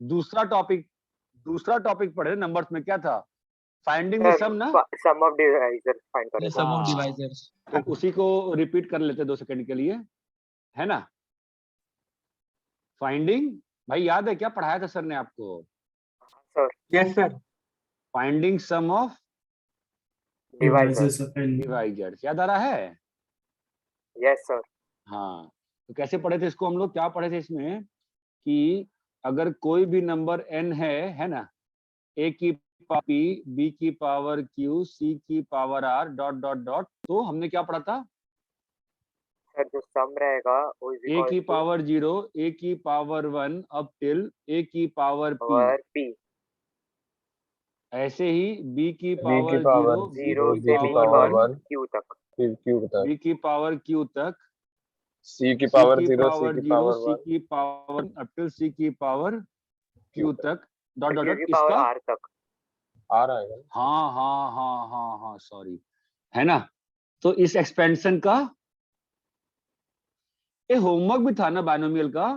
दूसरा टॉपिक पढ़े नंबर्स में, क्या था? फाइंडिंग द सम ना, सम ऑफ डिवाइजर्स फाइंड करें। सम ऑफ डिवाइजर्स। तो उसी को रिपीट कर लेते 2 सेकंड के लिए, है ना? फाइंडिंग, भाई याद है क्या पढ़ाया था सर ने आपको? Sir yes sir. Finding sum of divisors. Divisors, याद आ रहा है? Yes sir. हाँ, तो कैसे पढ़े थे इसको हम लोग? क्या पढ़े थे इसमें कि अगर कोई भी नंबर n है ना, a की पावर p, b की पावर q, c की power r dot dot dot, तो हमने क्या पढ़ा था? सर जो सम रहेगा वो इज a इक्वल की टू पावर 0, a की पावर 1 अप टिल a की पावर p। Power p। ऐसे ही b की B की पावर पावर 0, b 0 की से पावर 1, पावर q तक। फिर Q तक, b की पावर q तक, C की c पावर की 0, C पावर की 0, पावर c 1, की पावर अप टिल c की पावर q तक डॉट डॉट q डॉट। की पावर इसका r तक। आ रहा है। हाँ, सॉरी, है ना? तो इस एक्सपेंशन का ये होमवर्क भी था ना बाइनोमियल का? हाँ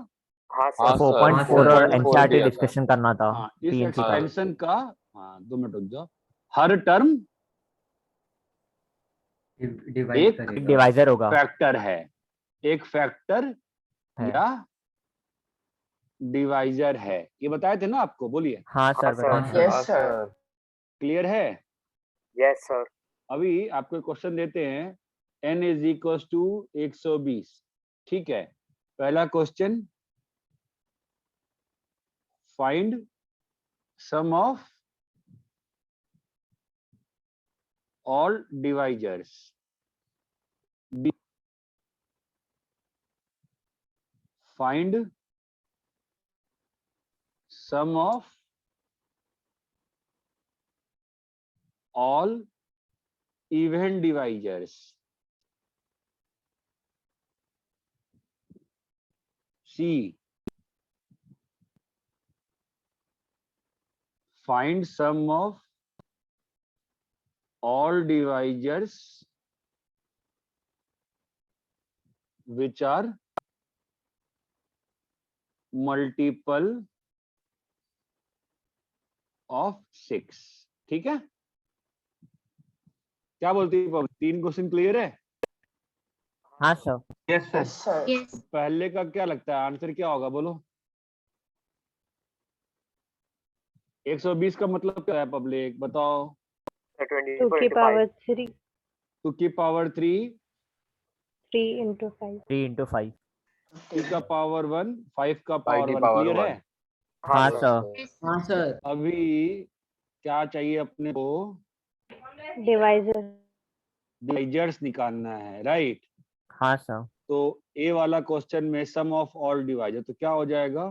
हाँ सर। सर, 4.4 और 4.4 एनसीईआरटी दिया था। डिस्कशन करना था। हाँ, इस PNC का। एक्सपेंशन का, हाँ 2 मिनट रुक जाओ, हर टर्म डिवाइड एक एक डिवाइजर होगा फैक्टर है, एक फैक्टर है। या डिवाइजर है, ये बताए थे ना आपको? बोलिए, हाँ सर, हाँ सर। बताइए। हाँ सर। क्लियर है? Yes sir. अभी आपको क्वेश्चन देते हैं, n इज इक्वल टू 120, ठीक है? पहला question, find sum of all divisors. Find sum of all even divisors. C. Find sum of all divisors which are multiple of 6। ठीक है? क्या बोलती है? 3 क्वेश्चन क्लियर है? हाँ सर। Yes sir. पहले का क्या लगता है आंसर क्या होगा, बोलो? 120 का मतलब क्या है पब्लिक, बताओ? 2 की पावर 3। 2 की पावर 3, 3 into 5। 3 into 5। 3 का पावर 1, 5 का 5 पावर की 1, पावर क्लियर 1। है? हाँ सर। सर। हाँ सर। अभी क्या चाहिए अपने को? डिवाइजर। डिवाइजर्स निकालना है, राइट? हाँ सर। तो ए वाला क्वेश्चन में सम ऑफ ऑल डिवाइजर, तो क्या हो जाएगा?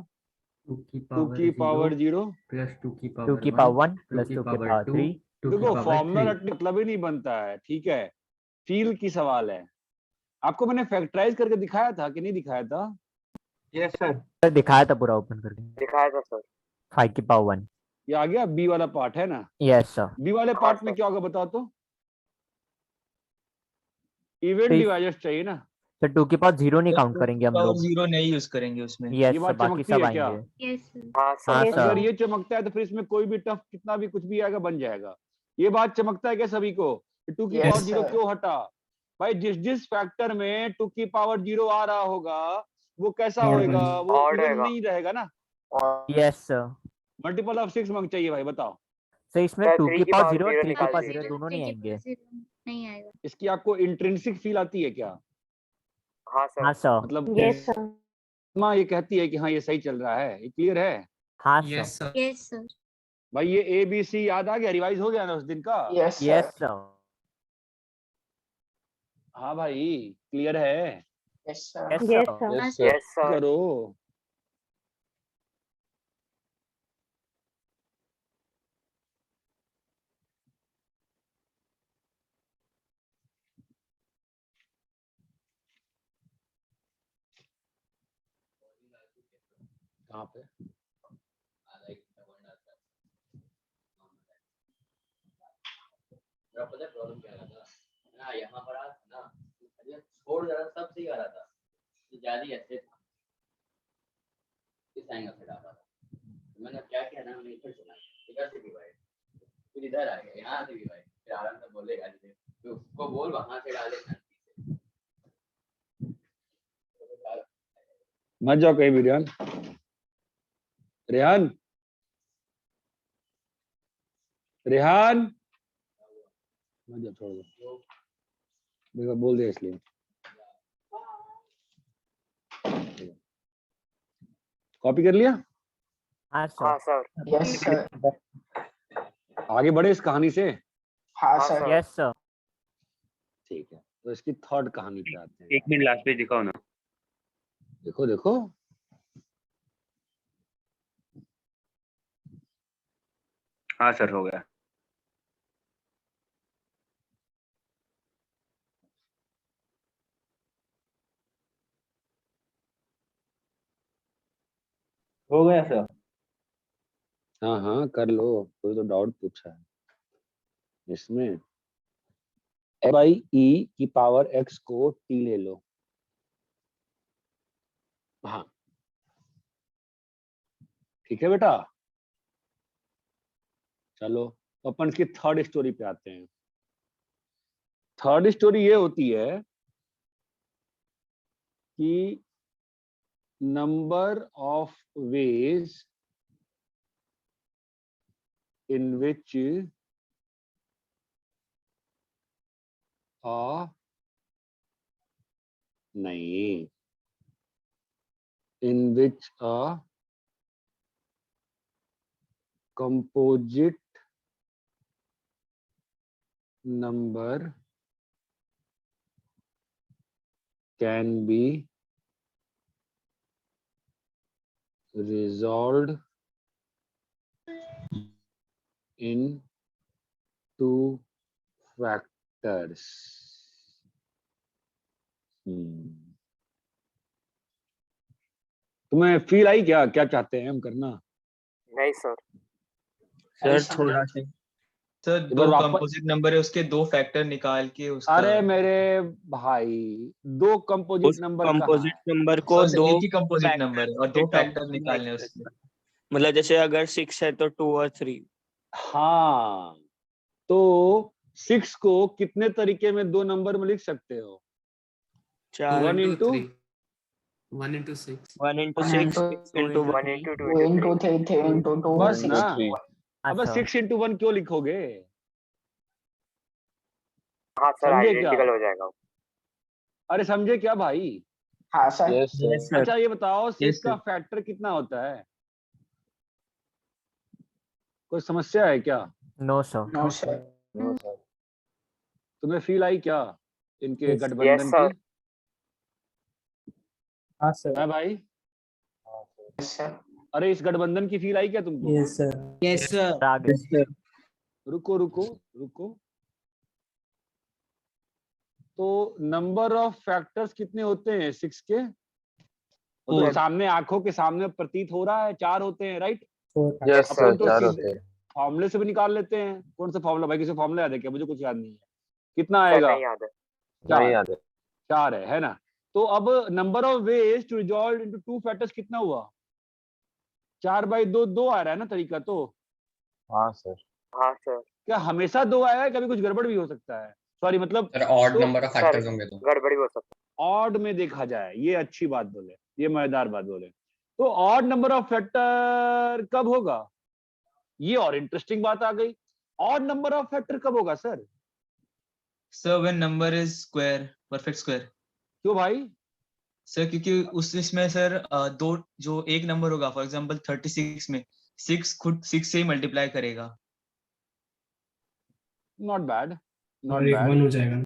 2 2 की पावर 0 प्लस 2 की 2 की पावर 1 प्लस 2 की पावर 3। देखो फॉर्मूला रटने मतलब ही नहीं बनता है, ठीक है? फील की सवाल है। आपको मैंने फैक्टराइज करके दिखाया था कि नहीं दिखाया था? Yes sir. दिखाया था पूरा ओपन करके। दिखाया था सर। 5 की पावर 1। ये आ गया बी वाला पार्ट, है ना? Yes sir. बी वाले हाँ, पार्ट में सर। क्या होगा बताओ तो? इवेंट डिवाइजर्स चाहिए ना? तो 2 की पावर 0 नहीं काउंट करेंगे हम लोग। 0 नहीं यूज करेंगे उसमें। यस ये सर, बात बाकी चमकती सब है क्या? आएंगे। हाँ हाँ सर। सर। अगर ये चमकता है तो फिर इसमें कोई भी टफ कितना भी कुछ भी आएगा बन जाएगा। ये बात चमकता है क्या सभी को? 2 की पावर 0 क्यों हटा? भाई जिस जिस फैक्टर में 2 की पावर 0 आ रहा होगा वो कैसा होएगा? वो Odd इवन रहेगा। नहीं रहेगा ना? Yes sir. मल्टीपल ऑफ 6 मंग चाहिए भाई, बताओ। सर इसमें सर 2 3 की की पावर पावर 0 और 0 3 की निकाल पावर दीजिए। 0 दोनों नहीं आएंगे। नहीं आएगा। इसकी आपको इंट्रिंसिक फील आती है क्या? हाँ सर। हाँ सर। मतलब यस सर। माँ ये कहती है कि हाँ ये सही चल रहा है, ये क्लियर है? हाँ yes sir. Sir. Yes sir. भाई ये ए बी सी याद आ गया, रिवाइज हो गया ना उस दिन का? Yes sir. हाँ भाई क्लियर है? Yes yes sir. Sir. Yes sir. Yes sir. करो। कहाँ पे? पता है प्रॉब्लम क्या था ना, यहाँ पर था ना, छोड़ जरा सब सही आ रहा था, तो ज्यादा ऐसे था, इस एंगल से डाला था, मैं मतलब क्या क्या ना मैंने इधर सुना, इधर से भी भाई, फिर इधर आ गया, यहाँ से भी भाई, फिर आराम से बोलेगा, जैसे तो उसको बोल वहां से डाले शांति से। मत जाओ कहीं भी रेहान। रेहान, रेहान मत जाओ, छोड़ दो, देखो बोल दिया इसलिए। कॉपी कर लिया? हाँ हाँ सर। सर। Yes sir. आगे बढ़े इस कहानी से? हाँ हाँ सर। सर। Yes sir. ठीक है, तो इसकी थर्ड कहानी पे आते हैं। एक मिनट लास्ट पेज दिखाओ ना। देखो देखो, हाँ सर हो गया। हो गया सर। हाँ हाँ कर लो, कोई तो डाउट पूछा है इसमें। f बाई ई की पावर x को t ले लो। हाँ ठीक है बेटा, चलो तो अपन इसकी थर्ड स्टोरी पे आते हैं। थर्ड स्टोरी ये होती है कि number of veg in which नहीं, in which a composite number can be resolved in two factors. तुम्हें फील आई क्या, क्या चाहते हैं हम करना? नहीं सर। सर थोड़ा सा सर, एक दो बार वापस- कंपोजिट नंबर है, उसके दो फैक्टर निकाल के उसका। अरे मेरे भाई, दो कंपोजिट नंबर कंपोजिट नंबर को सर, सर, दो एक ही कंपोजिट factor नंबर है और दो के फैक्टर terms में निकालने हैं express उसके। मतलब जैसे अगर 6 है तो 2 और 3। हाँ, तो 6 को कितने तरीके में दो नंबर में लिख सकते हो? 4 1 into 1 into 6 1 into 6 into 1 1 into 2 2 into into 3। 3 3 into 2 बस 6 ना। three. अब अच्छा 6 into 1 क्यों लिखोगे? हाँ सर, समझे क्या? आइडेंटिकल हो जाएगा वो। अरे समझे क्या भाई? हाँ sir. Yes sir. Yes, sir. अच्छा ये बताओ 6 Yes, का sir. फैक्टर कितना होता है? कोई समस्या है क्या? No sir. No sir. No sir. तुम्हें फील आई क्या इनके Yes, गठबंधन Yes, sir. की? हाँ सर। है भाई? हाँ, sir. Yes sir. अरे इस गठबंधन की फील आई क्या तुमको? Yes sir. Yes, sir. आगे रुको रुको रुको, तो नंबर ऑफ फैक्टर्स कितने होते हैं 6 के? वो तो Four. सामने आंखों के सामने प्रतीत हो रहा है, 4 होते हैं, राइट? Yes sir. अपन तो चार सीधे होते हैं. फॉर्मूले से भी निकाल लेते हैं। कौन सा फॉर्मूला भाई, किसी फॉर्मूला याद है क्या? मुझे कुछ याद नहीं है। कितना सर आएगा? नहीं याद है। नहीं याद है. 4 है ना? तो अब number of ways to resolve into two factors कितना हुआ? 4/2 2 आ रहा है ना तरीका तो? हाँ sir. हाँ सर। क्या हमेशा 2 आएगा? कभी कुछ गड़बड़ भी हो सकता है। सॉरी मतलब सर ऑड तो नंबर ऑफ सर फैक्टर्स होंगे तो गड़बड़ी हो सकती ऑड में देखा जाए, ये अच्छी बात बोले, ये मजेदार बात बोले। तो ऑड नंबर ऑफ फैक्टर कब होगा? ये और इंटरेस्टिंग बात आ गई। ऑड नंबर ऑफ फैक्टर कब होगा sir? Sir when number is square, perfect square. क्यों भाई? सर क्योंकि उस इसमें सर दो जो एक नंबर होगा, फॉर एग्जांपल 36 में 6 खुद 6 से ही मल्टीप्लाई करेगा। Not bad, not bad. हो जाएगा।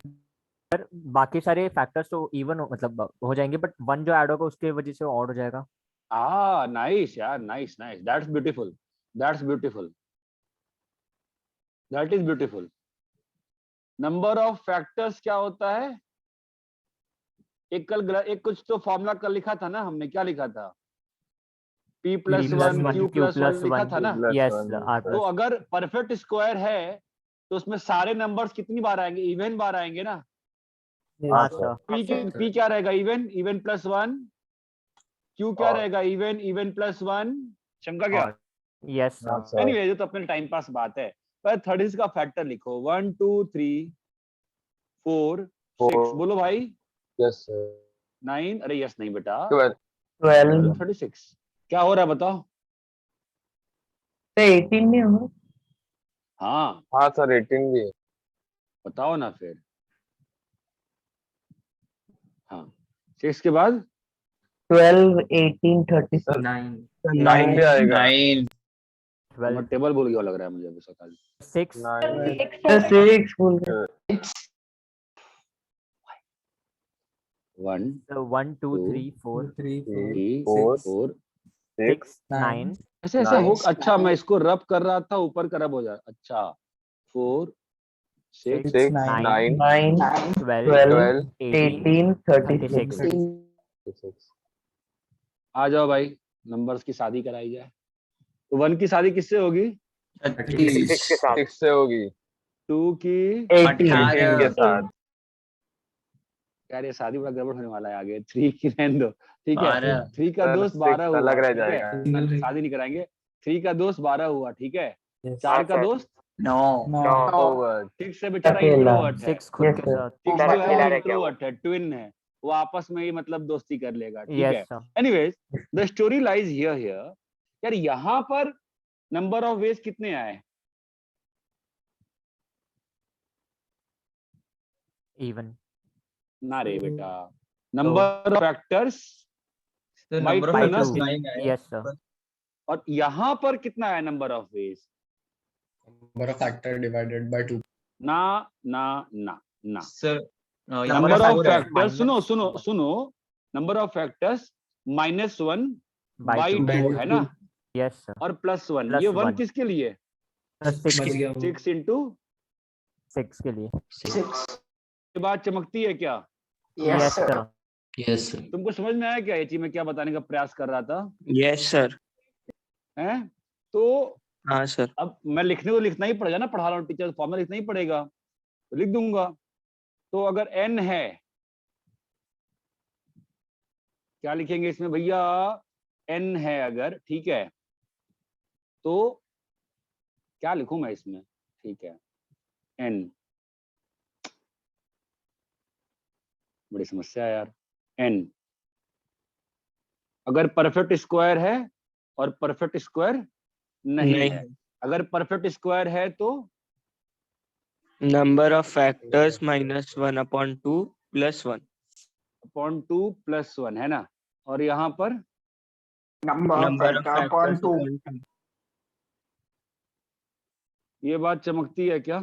सर बाकी सारे फैक्टर्स तो इवन मतलब हो जाएंगे, बट 1 जो ऐड होगा उसके वजह से ऑड हो जाएगा। नाइस यार, nice nice, that's beautiful, that's beautiful, that is beautiful. Number of factors क्या होता है? एक कुछ तो फॉर्मूला कल लिखा था ना हमने, क्या लिखा था? p plus P 1 1 q plus 1 लिखा 1 था ना? Yes plus sir. तो अगर परफेक्ट स्क्वायर है तो उसमें सारे नंबर्स कितनी बार आएंगे? इवन बार आएंगे ना? हाँ sir. सर। p क्या रहेगा? Even, even plus 1। q क्या और। रहेगा? Even, even plus 1। शंका क्या? यस हाँ सर सर एनीवे ये तो अपने टाइम पास बात है, पर 36 का फैक्टर लिखो 1 2 3 4 6 बोलो भाई यस सर 9 अरे यस नहीं बेटा 12 12 36 क्या हो रहा है बताओ। तो 18 नहीं होगा हाँ हाँ सर 18 भी है बताओ ना फिर। हाँ 6 के बाद 12 18 36 सर 9 9 भी आएगा 9 12 मैं टेबल भूल गया लग रहा है मुझे अभी सकाल। 6 9 6 बोल रहे 1 1 2 2 3 4 3 3 4 4 6 6 9 ऐसे ऐसे हो। Nice. अच्छा मैं इसको रब कर रहा था ऊपर का रब हो जा। अच्छा 4 6 6 9 9 9 12 12 18 18 36 6 आ जाओ भाई नंबर्स की शादी कराई जाए। तो 1 की शादी किससे होगी? 6 के साथ 6 से होगी 2 की 18 के साथ यार ये शादी बड़ा गड़बड़ होने वाला है आगे। 3 की रहने दो ठीक है। 12 3 का सर, दोस्त 6 12 हुआ अलग रह ठीक है। जाएगा शादी नहीं कराएंगे। 3 का दोस्त 12 हुआ ठीक है। 4 हाँ, का सर। दोस्त 9 ओवर 6 से बेचारा अकेला। इंट्रोवर्ट है। 6 खुद Yes, के sir. साथ 6 सर जो है अकेला वो रह गया वो। इंट्रोवर्ट है ट्विन है। वो आपस में ही मतलब दोस्ती कर लेगा ठीक यस है। Sir anyways the story lies here यार यहाँ पर नंबर ऑफ वेज कितने आए? इवन ना रे बेटा नंबर ऑफ फैक्टर्स तो By number of two by ना? फैक्टर्स 2 9 है यस सर और यहाँ पर कितना है number of veg? number of factor divided by 2 ना ना ना ना सर यहाँ नंबर पर ऑफ 4 है फैक्टर्स सुनो सुनो सुनो number of factors -1 by by 2 two है ना यस सर और +1 Plus ये 1 one. किसके लिए? 6 बच गया वो 6 इंटू 6 के लिए 6 ये बात चमकती है क्या? yes yes sir sir yes sir तुमको समझ में आया क्या ये चीज मैं क्या बताने का प्रयास कर रहा था? yes sir हैं तो हाँ सर अब मैं लिखने को लिखना ही पड़ेगा ना, पढ़ा रहा हूँ टीचर फॉर्मूला लिखना ही पड़ेगा तो लिख दूंगा। तो अगर n है क्या लिखेंगे इसमें भैया? n है अगर ठीक है तो क्या लिखूं मैं इसमें? ठीक है n बड़ी समस्या है यार। n अगर परफेक्ट स्क्वायर है और परफेक्ट स्क्वायर नहीं नहीं है। अगर परफेक्ट स्क्वायर है तो number of factors -1/2 + 1 अपॉन 2 + 1 है ना। और यहाँ पर number of number of factor upon factors 2 upon 2 ये बात चमकती है क्या?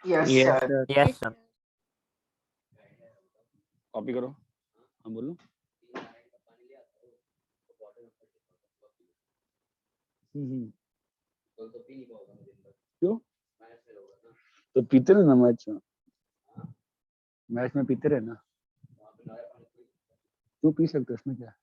yes yes sir sir yes sir copy करो। हाँ बोलो। क्यों? तो पीते रहे ना मैच में पीते रहे ना। तू पी सकते इसमें क्या?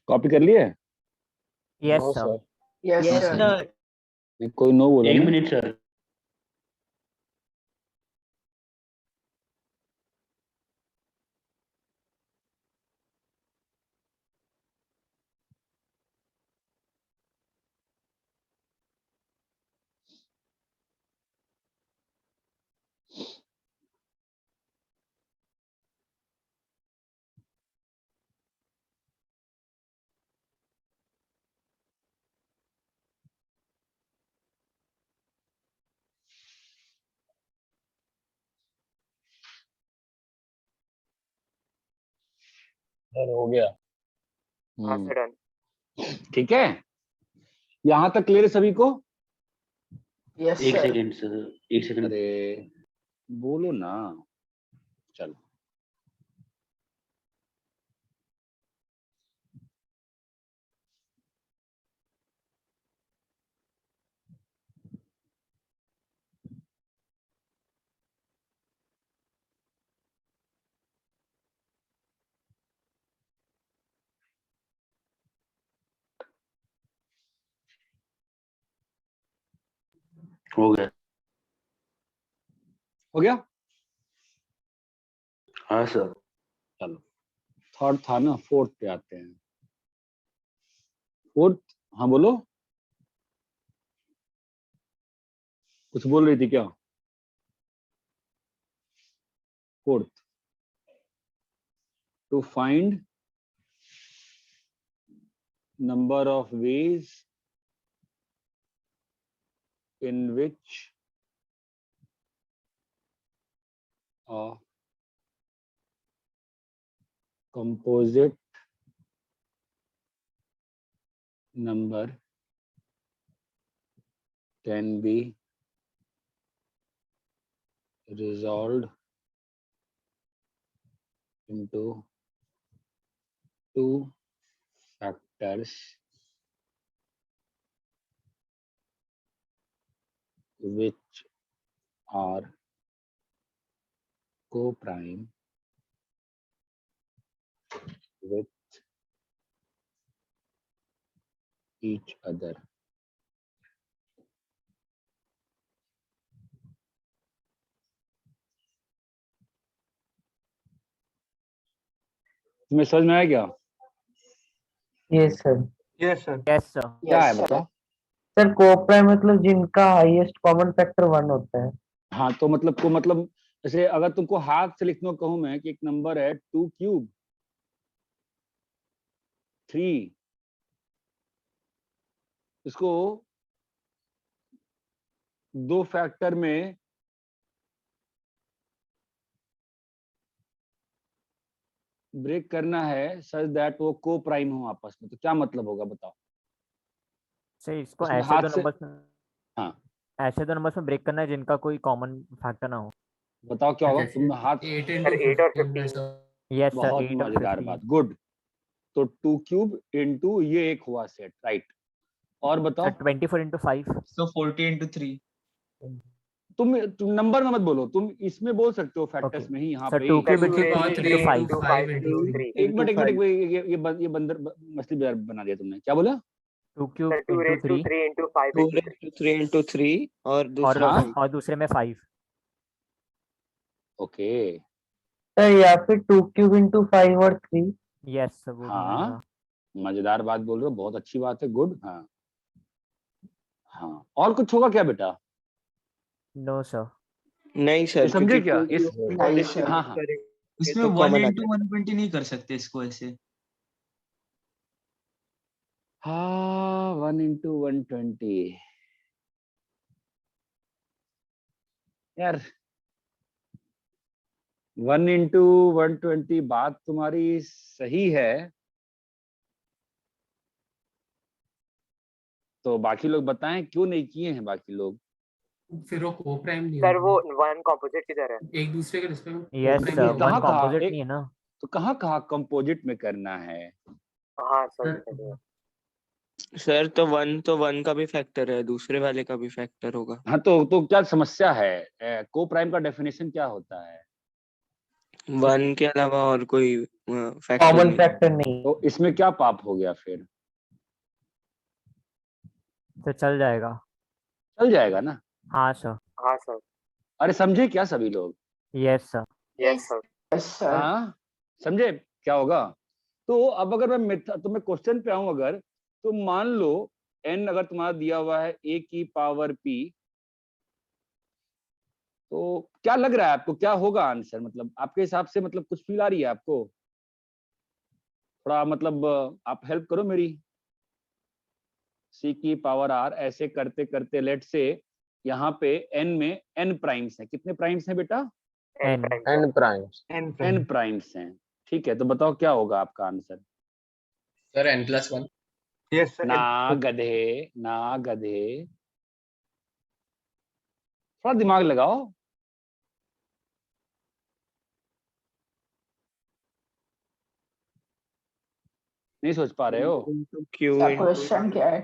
कॉपी कर लिए? Yes no sir sir yes yes sir sir कोई नो बोला एक ना? मिनट सर सर हो गया। हाँ हम्म, सर डन। ठीक है, यहाँ तक क्लियर है सभी को? Yes, एक sir. सेकंड सर, एक सेकंड। अरे बोलो ना, चलो। हो गया। हो गया? हाँ सर। चलो, थर्ड था ना, फोर्थ पे आते हैं। फोर्थ, हाँ बोलो, कुछ बोल रही थी क्या? Fourth, to find number of ways in which a composite number can be resolved into two factors which are co-prime with each other. तुम्हें समझ में आया क्या? Yes sir. Yes sir. क्या है Yes, sir. बताओ? सर कोप्राइम मतलब जिनका हाईएस्ट कॉमन फैक्टर 1 होता है। हाँ तो मतलब जैसे अगर तुमको हाथ से लिखने को कहूं मैं कि एक नंबर है 2 क्यूब 3, इसको दो फैक्टर में ब्रेक करना है सच दैट वो को प्राइम हो आपस में, तो क्या मतलब होगा बताओ? सही, इसको इसमें ऐसे हाथ दो से, नंबर्स में, हाँ ऐसे दो नंबर्स में ब्रेक करना है जिनका कोई कॉमन फैक्टर ना हो। बताओ क्या होगा? तुम हाथ, 8 और 15। यस सर, बहुत 8 और मजेदार 15। बात, गुड। तो 2 क्यूब इंटू ये एक हुआ सेट, राइट। और बताओ, सर 24 into 5। So 40 into 3. तुम नंबर में मत बोलो, तुम इसमें बोल सकते हो ओके फैक्टर्स में ही, यहाँ सर, पे 2 ही। Cube 2 into 5। 5 into 3। एक मिनट, ये बंदर मछली बाजार बना दिया तुमने, क्या बोला? 2 cube sir 2 into 3 3 into 5 into 3 into 3 और और दूसरा हाँ? 5। और दूसरे में 5। ओके, सर या फिर 2 क्यूब इंटू 5 और 3। यस सर, वो भी हाँ मिलेगा। मजेदार बात बोल रहे हो, बहुत अच्छी बात है, गुड। हाँ हाँ, और कुछ होगा क्या बेटा? No sir. नहीं ये सर, समझे क्योंकि क्या? 2 इस, क्यूब नहीं, डिस्ट्रीब्यूट sir. हाँ हाँ, करेंगे इसमें तो 1 कॉमन आ into जाएगा। 120 नहीं कर सकते इसको ऐसे। हाँ 1 into 120 यार, 1 into 120 बात तुम्हारी सही है, तो बाकी लोग बताएं क्यों नहीं किए हैं बाकी लोग? फिर वो को प्राइम नहीं सर वो होगा, 1 कॉम्पोजिट की तरह है। एक दूसरे के रिस्पेक्ट में यस को-प्राइम सर, नहीं नहीं, होगा। वन कहाँ कॉम्पोजिट एक, नहीं है ना। तो कहाँ कंपोजिट में करना है? हाँ सर। सर, सर तो 1 का भी फैक्टर है, दूसरे वाले का भी फैक्टर होगा। हाँ तो क्या समस्या है? को प्राइम का डेफिनेशन क्या होता है? 1 के अलावा और कोई फैक्टर कॉमन नहीं। फैक्टर नहीं। तो इसमें क्या पाप हो गया फिर? तो चल जाएगा। चल जाएगा ना? हाँ सर। हाँ सर। अरे समझे क्या सभी लोग? Yes sir. Yes sir. Yes, sir. हाँ समझे क्या होगा? तो अब अगर मैं क्वेश्चन पे आऊं, अगर तो मान लो n अगर तुम्हारा दिया हुआ है a की पावर p, तो क्या लग रहा है आपको, क्या होगा आंसर? मतलब आपके हिसाब से, मतलब कुछ फील आ रही है आपको? थोड़ा मतलब आप हेल्प करो मेरी। c की पावर r ऐसे करते करते लेट से यहाँ पे n में n प्राइम्स हैं, कितने प्राइम्स हैं बेटा? n N primes. n primes हैं, ठीक है, तो बताओ क्या होगा आपका answer? Sir n+1। Yes, sir. ना गधे, ना गधे, थोड़ा दिमाग लगाओ। नहीं सोच पा रहे हो? into q क्या into क्वेश्चन क्या है?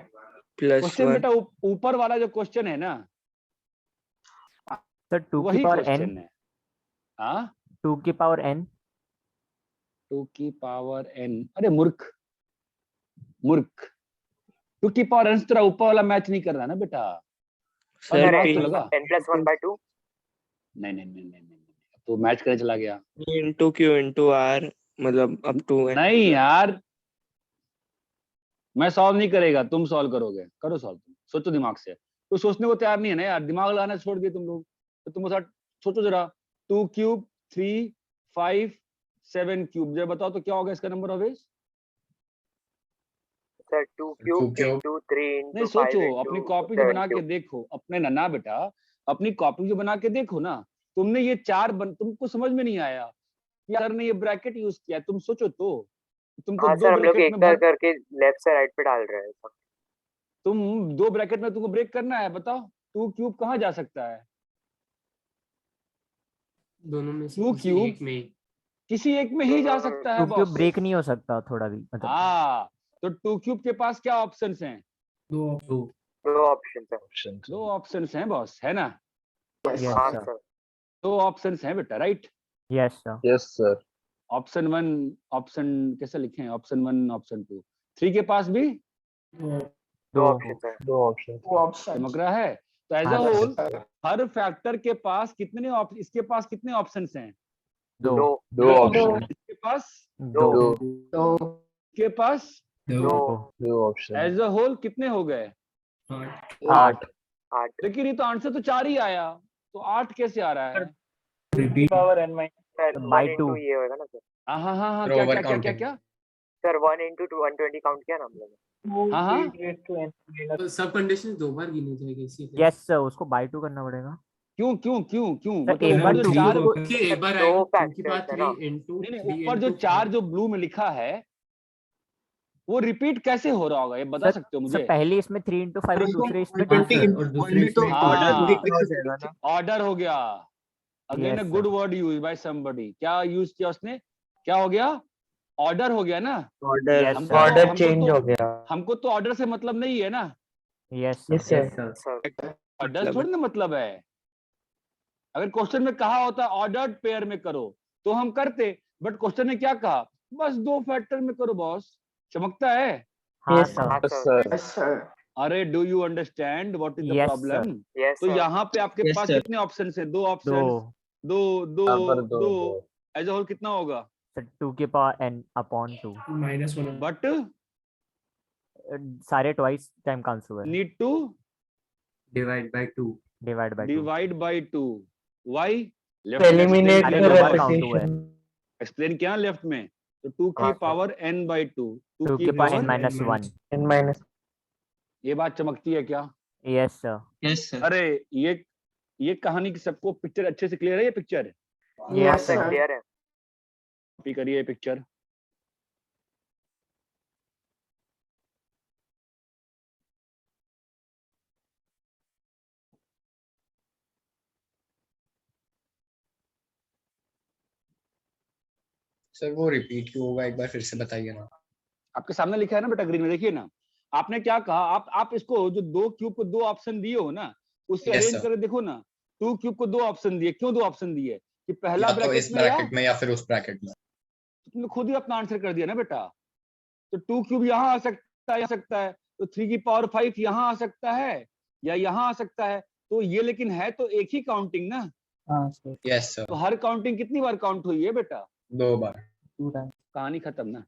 plus क्वेश्चन 1 बेटा ऊपर वाला जो क्वेश्चन है ना, सर 2 की वही पावर n, क्वेश्चन है। हाँ, 2 की पावर n, 2 की पावर n। अरे मूर्ख, मूर्ख, 2 की पावर n से तेरा ऊपर वाला मैच नहीं कर रहा ना बेटा। और सर दिमाग p तो लगा। n+1/2। नहीं नहीं नहीं नहीं नहीं, तो मैच करने चला गया। into q into r मतलब up to n नहीं यार, मैं सॉल्व नहीं करेगा, तुम सॉल्व करोगे। करो सॉल्व, तुम सोचो दिमाग से। तो सोचने को तैयार नहीं है ना यार, दिमाग लगाना छोड़ दिए तुम लोग। तो तुम साथ सोचो जरा। 2 क्यूब 3 5 7 क्यूब, जरा बताओ तो क्या होगा इसका number of veg? Sir 2 cube into 3 नहीं into 5 सोचो, into अपनी कॉपी जो 7 बना के क्यूब। देखो, अपने ना बेटा, अपनी कॉपी जो बना के देखो ना। तुमने ये तुमको समझ में नहीं आया कि सर ने ये ब्रैकेट यूज किया, तुम सोचो तो। तुमको हाँ दो सर, हम लोग ब्रैकेट एक में कर करके लेफ्ट से राइट पे डाल रहे हैं सर। तुम दो ब्रैकेट में तुमको ब्रेक करना है, बताओ 2 क्यूब कहाँ जा सकता है? दोनों में से 2 किसी क्यूब एक में। किसी एक में ही जा सकता है 2 क्यूब बॉस। ब्रेक नहीं हो सकता थोड़ा भी, मतलब हाँ, तो 2 क्यूब के पास क्या ऑप्शंस हैं? दो। दो ऑप्शन है। Options. दो ऑप्शंस हैं बॉस, है ना? Yes Yes. Sir, sir. दो ऑप्शंस हैं बेटा, right? Yes sir, Yes, sir. Option 1, option कैसे लिखे हैं? ऑप्शन 1, ऑप्शन 2, 3 के पास भी दो। दो दो ऑप्शन है। No options. Two options. चमक रहा है। तो एज अ हाँ होल सर। हर फैक्टर के पास कितने इसके पास कितने ऑप्शंस हैं? दो No options. इसके पास, दो दो दो इसके पास, दो। No options. As a whole कितने हो गए? 8 8 लेकिन ये तो आंसर तो 4 ही आया, तो 8 कैसे आ रहा है? रिपीट। सर 1 into ये होगा ना सर। हाँ हाँ हाँ हाँ, Sir, क्या over क्या क्या क्या counting. क्या? सर 1 into 120 काउंट किया ना हम लोगों हाँ हाँ, सब कंडीशन दो बार गिनी जाएगी इसीलिए। यस सर, उसको बाय 2 करना पड़ेगा क्यों क्यों क्यों क्यों? सर। मतलब एक ऊपर बार जो 2 चार, क्यूब को क्योंकि एक बार दो आएगा 2 की फैक्टर्स पावर है ना। 3 into नहीं नहीं, 3 ऊपर जो into 4 5। जो ब्लू में लिखा है, वो रिपीट कैसे हो रहा होगा? ये बता सर सकते हो सर मुझे? पहले इसमें 3 into 5 और दूसरे इसमें हाँ 2 सर, और दूसरे इसमें हाँ, ऑर्डर हो गया। Again a Yes, good sir. Word use by somebody. क्या यूज किया उसने? क्या हो गया? ऑर्डर हो गया ना। order Yes, हमको sir. तो ऑर्डर हमको चेंज तो हो गया। हमको तो ऑर्डर से मतलब नहीं है ना। Yes sir, yes sir. Sir. Order मतलब थोड़ी ना मतलब है। अगर क्वेश्चन में कहा होता ऑर्डर्ड पेयर में करो तो हम करते, बट क्वेश्चन ने क्या कहा? बस दो फैक्टर में करो बॉस। चमकता है? हाँ yes sir, Yes, sir. Yes, sir. अरे do you understand what is the Yes, problem? Yes तो सर। यहाँ पे आपके Yes, पास sir. कितने ऑप्शंस हैं? दो दो ऑप्शंस। दो दो यहाँ पर दो, दो। एज होल कितना होगा? सर 2 की पावर n अपॉन 2 -1 बट सारे ट्वाइस टाइम cancel हुए need to divide by 2। Divide by 2। Divide by 2। Why? To left में eliminate अरे the दो बार काउंट हुआ है। repetition. एक्सप्लेन किया लेफ्ट में। तो 2 की हाँ, sir. पावर n बाई 2, 2 2 की की power power, n minus 1। N minus. ये बात चमकती है क्या? Yes sir, Yes, sir. अरे ये कहानी की सबको पिक्चर अच्छे से क्लियर है? ये पिक्चर हाँ Yes, सर, sir. क्लियर है। कॉपी करिए पिक्चर। सर वो रिपीट क्यों होगा, एक बार फिर से बताइए ना। आपके सामने लिखा है ना बेटा, ग्रीन में देखिए ना। आपने क्या कहा? आप इसको जो दो क्यूब को दो ऑप्शन दिए हो ना, उससे Yes, अरेंज sir. करके देखो ना। 2 क्यूब को दो ऑप्शन दिए, क्यों दो ऑप्शन दिए? कि पहला या तो ब्रैकेट इस में या ब्रैकेट में या फिर उस ब्रैकेट में। तुमने खुद ही अपना आंसर कर दिया ना बेटा। तो 2 क्यूब यहाँ आ सकता है, आ सकता है, तो 3 की पावर 5 यहाँ आ सकता है या यहाँ आ सकता है। तो ये लेकिन है तो एक ही काउंटिंग ना। हाँ सर। यस सर, तो हर काउंटिंग कितनी बार काउंट हुई है बेटा? 2 बार। कहानी खत्म ना।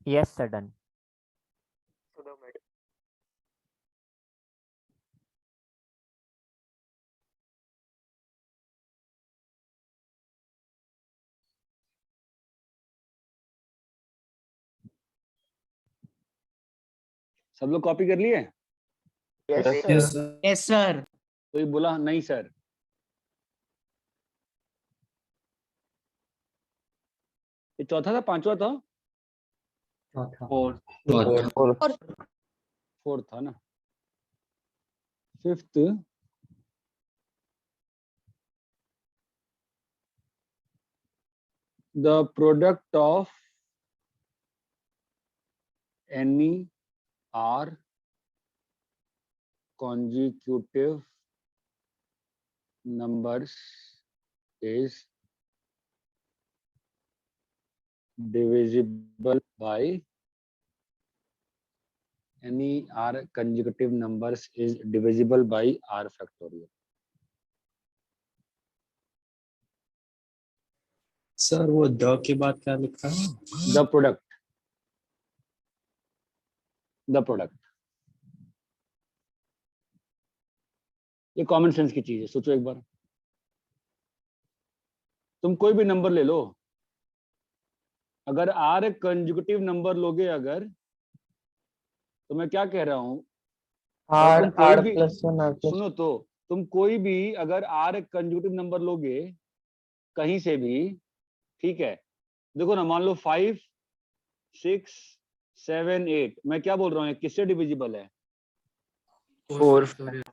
Yes, sir, done. सब लोग कॉपी कर लिए? Yes, Yes, sir. sir. Yes, sir. कोई बोला नहीं सर? ये चौथा था, पांचवा था, चौथा फोर्थ था ना? Fifth, the product of any r consecutive numbers is divisible by any r consecutive numbers is divisible by r factorial. Sir वो द के बाद क्या लिखा है? The product, the product. ये कॉमन सेंस की चीज है, सोचो एक बार। तुम कोई भी नंबर ले लो, अगर r एक कंजुगेटिव नंबर लोगे अगर, तो मैं क्या कह रहा हूं, R तुम कोई R भी plus one R plus सुनो तो, तुम कोई भी अगर r एक कंजुगेटिव नंबर लोगे कहीं से भी, ठीक है, देखो ना, मान लो 5, 6, 7, 8, मैं क्या बोल रहा हूँ, किससे डिविजिबल है? 4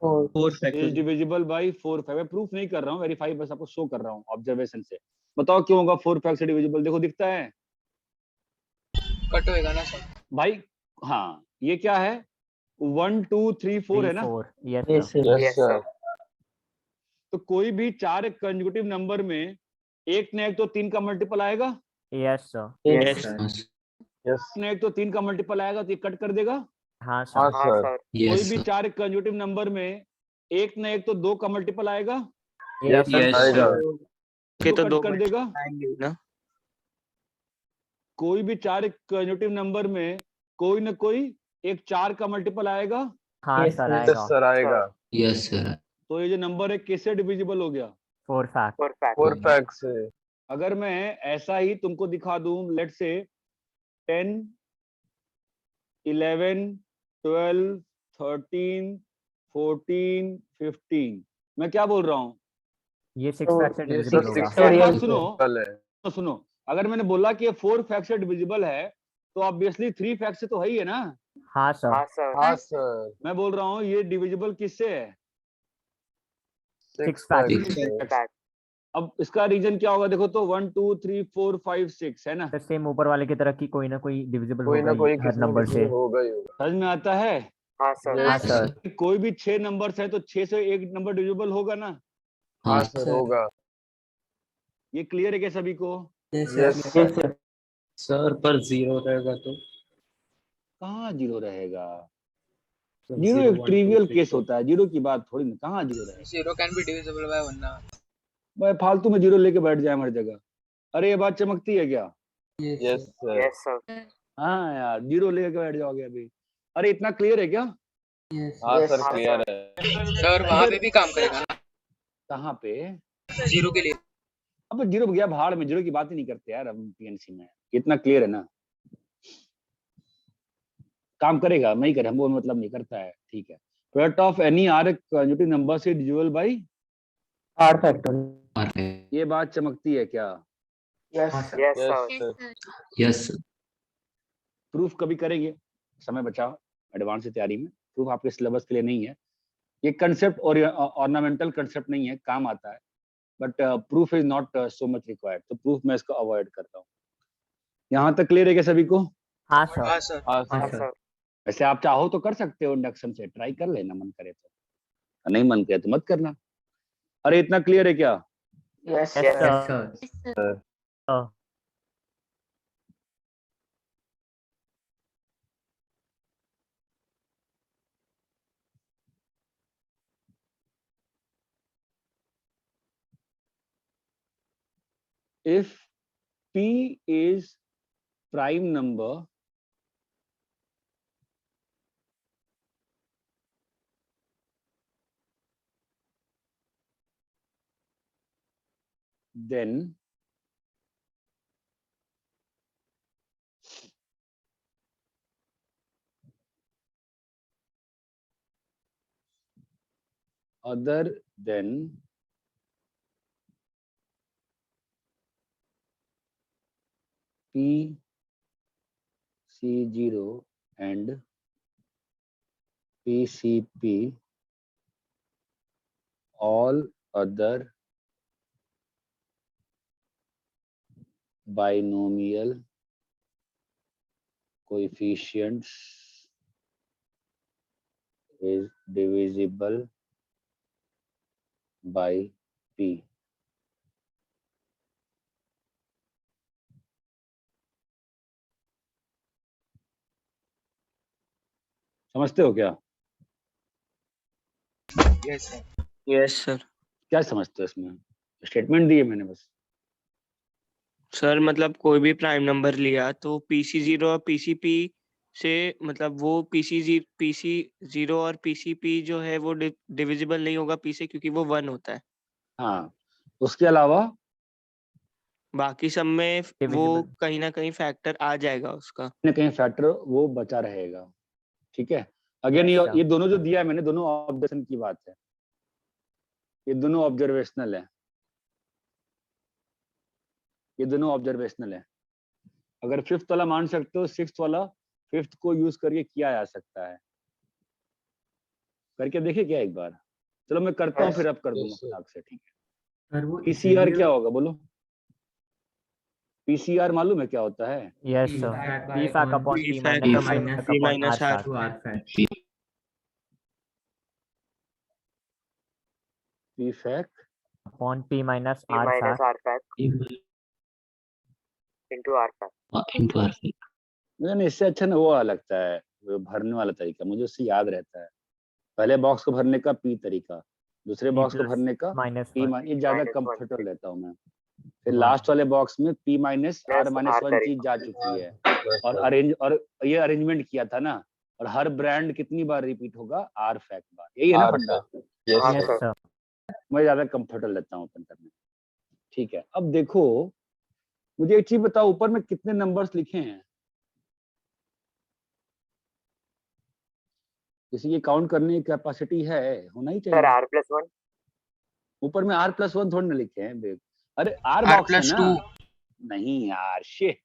four. Is divisible by 4, 5। मैं प्रूफ नहीं कर रहा हूँ, वेरीफाई बस आपको शो कर रहा हूँ ऑब्जर्वेशन से। बताओ क्यों होगा 4, 5 से डिविजिबल? देखो दिखता है कट होएगा ना सर? भाई, हाँ, ये क्या है, 1, 2, 3, 4 है ना? 4, yes, Yes, sir. sir. yes, sir. तो कोई भी 4 कंसेक्यूटिव नंबर में एक ने एक तो 3 का मल्टीपल आएगा, Yes, sir. Yes, Yes. sir. Yes, ने एक तो 3 का मल्टीपल आएगा तो ये कट कर देगा। हाँ हाँ सर। sir. कोई भी 4 कंसेक्यूटिव नंबर में एक ने एक तो 2 का मल्टीपल आएगा, Yes, sir. आएगा। के तो तो कट दो कर देगा। आएंगे ना? कोई भी 4 कंसेक्यूटिव नंबर में कोई ना कोई एक 4 का मल्टीपल आएगा, हाँ Yes, सर, sir. Yes, आएगा। sir. आएगा। Yes sir. तो ये जो नंबर है किससे डिविजिबल हो गया? 4 fact. 4 facts से। अगर मैं ऐसा ही तुमको दिखा दूं, लेट से 10, 11, 12, 13, 14, 15, मैं क्या बोल रहा हूँ? ये 6 तो fact से ये divisible सब होगा। 6 एक बात facts सुनो, है। सुनो, अगर मैंने बोला कि ये 4 फैक्ट से डिविजिबल है, तो ऑब्वियसली 3 फैक्ट से तो है ही है ना? हाँ सर। हाँ sir. मैं बोल रहा हूँ ये डिविजिबल किससे है? 6 facts facts. से। अब इसका रीजन क्या होगा? देखो तो 1, 2, 3, 4, 5, 6 है ना? तो सेम ऊपर वाले की तरह की कोई ना कोई डिविजिबल कोई होगा ना कोई ही हर किसी न नंबर किसी से। होगा ही होगा। समझ में आता है? हाँ Yes, सर। कोई भी 6 नंबर्स है तो 6 से एक नंबर डिविजिबल होगा ना? हाँ sir. होगा। ये क्लियर है क्या सभी को? Yes, Yes, sir. sir. Sir पर 0 रहेगा तो कहाँ जीरो रहेगा? तो जीरो 0, एक 1, 2, ट्रिवियल 3, केस 4. होता है, जीरो की बात थोड़ी ना, कहाँ जीरो रहेगा? Zero can be divisible by 1 ना? भाई फालतू में जीरो लेके बैठ जाए हर जगह। अरे ये बात चमकती है क्या? Yes, sir. हाँ यार, जीरो लेके बैठ जाओगे अभी। अरे इतना क्लियर है क्या? हाँ sir, clear है। सर वहां पे भी काम करेगा ना कहाँ पे? जीरो के लिए? अब जीरो गया भाड़ में, जीरो की बात ही नहीं करते यार हम पीएनसी में। इतना क्लियर है ना? काम करेगा, नहीं करे, हम वो मतलब नहीं करता है, ठीक है। Product of any R consecutive number से डिविजिबल बाय R factorial. ये बात चमकती है क्या? Yes. Yes, sir. Yes proof कभी करेंगे, समय बचाओ, एडवांस की तैयारी में। प्रूफ आपके सिलेबस के लिए नहीं है, ये कंसेप्ट और ऑर्नामेंटल कंसेप्ट नहीं है, काम आता है, but proof is not so much required, तो प्रूफ मैं इसको अवॉइड करता हूँ। यहाँ तक क्लियर है क्या सभी को? हाँ सर। हाँ सर। हाँ हाँ sir. सर। वैसे आप चाहो तो कर सकते हो, इंडक्शन से ट्राई कर लेना, मन करे तो, नहीं मन करे तो मत करना। अरे इतना क्लियर है क्या? Yes, Yes, sir. sir. If P is prime number then PC0 and PCP, all other binomial coefficients is divisible by P. समझते हो क्या? Yes sir. क्या समझते हो इसमें? स्टेटमेंट दी है मैंने बस। सर मतलब कोई भी प्राइम नंबर लिया तो PC0 और PCP से मतलब वो PC0 और PCP जो है वो डिविजिबल नहीं होगा P से, क्योंकि वो 1 होता है। हाँ, उसके अलावा बाकी सब में वो Divisible. कहीं ना कहीं फैक्टर आ जाएगा उसका। कहीं फैक्टर वो बचा रहेगा। ठीक है, अगेन Yes, sir. ये दोनों जो दिया है मैंने, दोनों ऑब्जर्वेशन की बात है, ये दोनों ऑब्जर्वेशनल है, ये दोनों ऑब्जर्वेशनल है। अगर फिफ्थ वाला मान सकते हो, सिक्स्थ वाला फिफ्थ को यूज करके किया जा सकता है। करके देखिए क्या एक बार? चलो मैं करता हूँ, फिर अब कर दूंगा फटाक से। ठीक है, पीसीआर क्या होगा बोलो? पीसीआर मालूम है क्या होता है? Yes, sir. P fac upon P minus P P fac fac P upon minus R R. fac. P फैक Upon P minus P R minus fac. R fac into R fac. into R fac. मुझे इससे अच्छा ना वो वाला लगता है, वो भरने वाला तरीका, मुझे उससे याद रहता है। पहले बॉक्स को भरने का पी तरीका, दूसरे P बॉक्स को plus भरने का minus पी, 1. ये ज्यादा -1. कंफर्टेबल रहता हूँ मैं। फिर हाँ। लास्ट वाले बॉक्स में P minus Plus R minus R 1 तरीका। चीज जा चुकी है, और ये अरेंजमेंट किया था ना, और हर ब्रांड कितनी बार रिपीट होगा? R फैक बार। यही है ना फंडा? हाँ Yes, सर। sir. मैं ज्यादा कंफर्टेबल रहता हूँ ओपन करने। ठीक है, अब देखो मुझे एक चीज बताओ, ऊपर में कितने नंबर्स लिखे हैं? किसी की काउंट करने की कैपेसिटी है? होना ही सर चाहिए। R+1। ऊपर में R+1 थोड़ी ना लिखे हैं बेग। अरे R बॉक्स है ना? नहीं यार, शे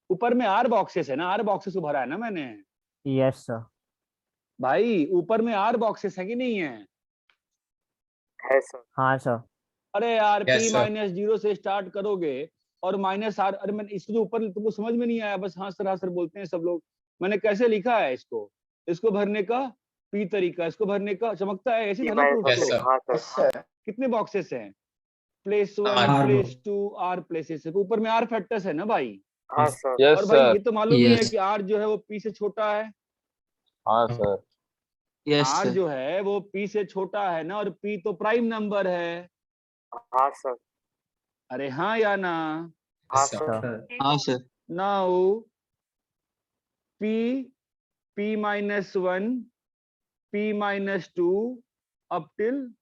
ऊपर में R बॉक्सेस है ना, R बॉक्सेस को भरा है ना मैंने। Yes, sir. भाई ऊपर में R बॉक्सेस है कि नहीं है? है सर। हाँ sir. अरे यार Yes, P sir. माइनस 0 से स्टार्ट करोगे और माइनस R, अरे मैंने इसको जो ऊपर तुमको समझ में नहीं आया, बस हाँ सर बोलते हैं सब लोग। मैंने कैसे लिखा है इसको भरने का P तरीका, इसको भरने का चमकता है ऐसे P था ना minus प्रूफ Yes, तो? sir. Yes, हाँ सर। sir. कितने बॉक्सेस हैं? Place 1 R place 2 R places है, ऊपर में R फैक्टर्स है ना भाई। हाँ सर। यस और भाई सर, ये तो मालूम ही है Yes. कि R जो है वो P से छोटा है। हाँ सर, यस R जो है वो P से छोटा है ना, और P तो प्राइम नंबर है। हाँ सर। अरे हाँ या ना? हाँ Yes, sir. सर। हाँ sir. Now P minus 1 P minus 2 up till